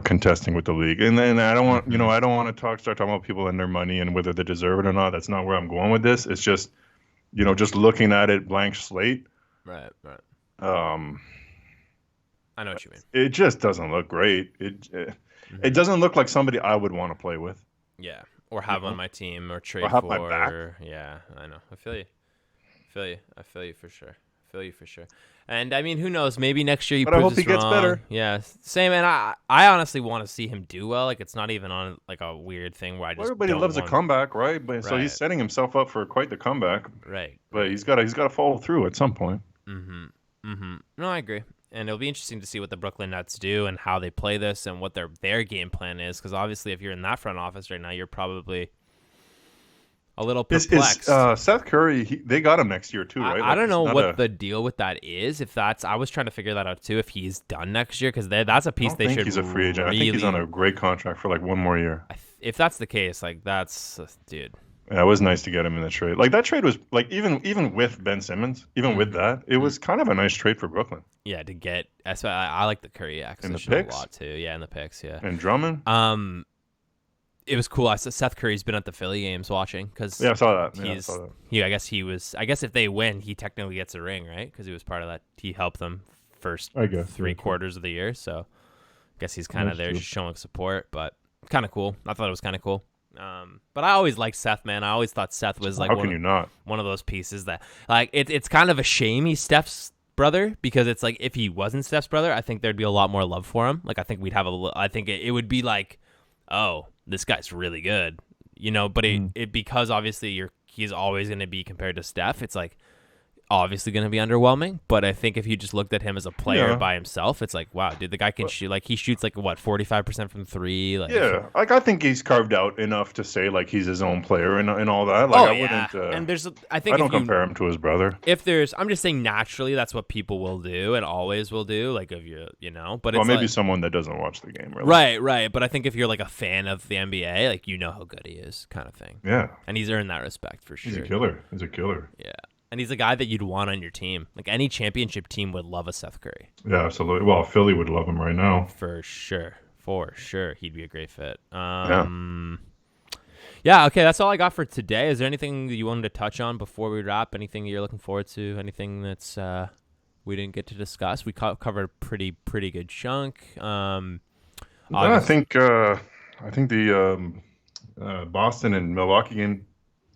contesting with the league. And then I don't want I don't want to start talking about people and their money and whether they deserve it or not. That's not where I'm going with this. It's just just looking at it blank slate. Right. I know what you mean. It just doesn't look great. It doesn't look like somebody I would want to play with. Yeah, or have on my team or trade have for. my back. Yeah, I know. I feel you. I feel you for sure. And I mean, who knows? Maybe next year he But I proves hope he us gets wrong. better. Yeah, same. And I honestly want to see him do well. Like it's not even on like a weird thing where I just everybody loves a comeback, right? But so he's setting himself up for quite the comeback. Right. But he's got to follow through at some point. No, I agree. And it'll be interesting to see what the Brooklyn Nets do and how they play this and what their game plan is. Because obviously, if you're in that front office right now, you're probably a little perplexed. Seth Curry, they got him next year too, right? I don't know what the deal with that is. I was trying to figure that out too. If he's done next year, because that's a piece they should. He's a free agent. I think he's on a great contract for like one more year. If that's the case, like that's dude. Yeah, it was nice to get him in the trade. Like that trade was like even with Ben Simmons, with that, it was kind of a nice trade for Brooklyn. Yeah, to get. I like the Curry acquisition a lot too. Yeah, in the picks. Yeah, and Drummond. It was cool. I saw Seth Curry's been at the Philly games watching because I saw that. I guess if they win, he technically gets a ring, right? Because he was part of that. He helped them first 3/4 of the year, so I guess he's kind of there just showing support. But kind of cool. I thought it was kind of cool. But I always liked Seth, man. I always thought Seth was like one of those pieces that like it's kind of a shame he's Steph's brother because it's like if he wasn't Steph's brother, I think there'd be a lot more love for him. Like I think we'd have I think it would be like, oh, this guy's really good, But it because obviously he's always going to be compared to Steph. It's like obviously going to be underwhelming. But I think if you just looked at him as a player by himself, it's like, wow, dude, the guy can shoot. Like he shoots like 45% from three. Like, like I think he's carved out enough to say like he's his own player and all that. Like I wouldn't. And I think I don't compare him to his brother. I'm just saying naturally that's what people will do and always will do. Like if but it's maybe like, someone that doesn't watch the game. Really. Right. But I think if you're like a fan of the NBA, like how good he is, kind of thing. Yeah. And he's earned that respect for sure. He's a killer. Yeah. And he's a guy that you'd want on your team. Like any championship team would love a Seth Curry. Yeah, absolutely. Well, Philly would love him right now. For sure. He'd be a great fit. Yeah, okay, that's all I got for today. Is there anything that you wanted to touch on before we wrap? Anything that you're looking forward to? Anything that's we didn't get to discuss? We covered a pretty good chunk. I think the Boston and Milwaukee game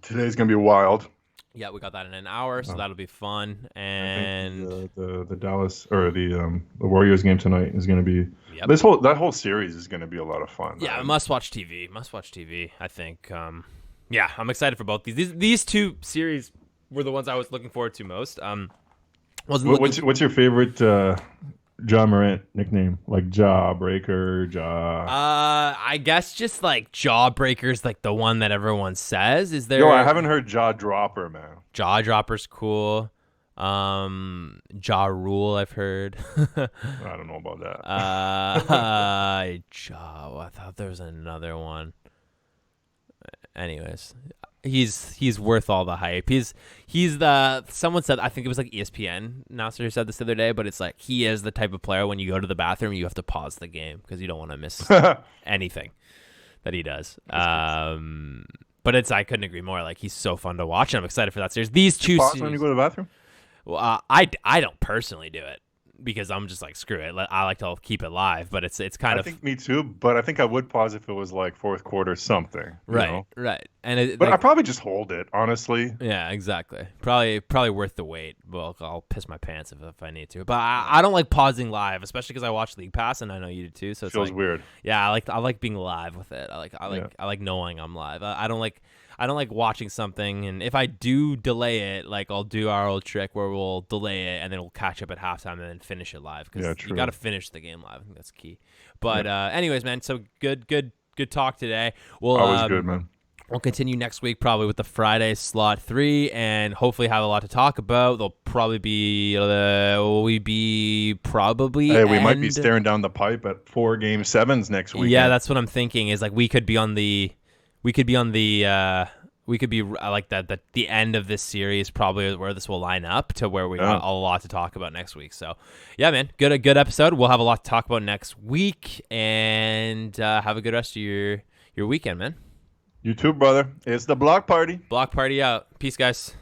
today is going to be wild. Yeah, we got that in an hour, so that'll be fun. And the Dallas or the Warriors game tonight is going to be that whole series is going to be a lot of fun. Yeah, must watch TV. I think. Yeah, I'm excited for both these two series were the ones I was looking forward to most. What's your favorite Ja Morant nickname? Like Jawbreaker, I guess just like Jawbreaker's like the one that everyone says. Is there? Yo, I haven't heard Jaw Dropper, man. Jaw Dropper's cool. Ja Rule, I've heard. I don't know about that. Ja. I thought there was another one. Anyways, he's worth all the hype. He's the someone said, I think it was like ESPN announcer who said this the other day, but it's like he is the type of player when you go to the bathroom you have to pause the game because you don't want to miss anything that he does. But I couldn't agree more. Like he's so fun to watch. And I'm excited for that series. These two Pause series, when you go to the bathroom? well, I don't personally do it because I'm just like screw it. I like to keep it live, but it's kind I of think me too, but I think I would pause if it was like fourth quarter something. right, You know? right. And But I probably just hold it, honestly. yeah, exactly. Probably worth the wait. Well, I'll piss my pants if I need to. But I don't like pausing live, especially because I watch League Pass, and I know you do too. So it's Feels like, weird. yeah, I like being live with it. I like knowing I'm live. I don't like watching something, and if I do delay it, like I'll do our old trick where we'll delay it and then we'll catch up at halftime and then finish it live because you got to finish the game live. I think that's key. But anyways, man, so good talk today. Always good, man. We'll continue next week probably with the Friday slot 3 and hopefully have a lot to talk about. There'll probably be Hey, we might be staring down the pipe at 4 Game 7s next week. Yeah, that's what I'm thinking. Is like we could be like the end of this series probably where this will line up to where we got a lot to talk about next week. So yeah, man, a good episode. We'll have a lot to talk about next week, and have a good rest of your weekend, man. You too, brother. It's the block party. Block party out. Peace, guys.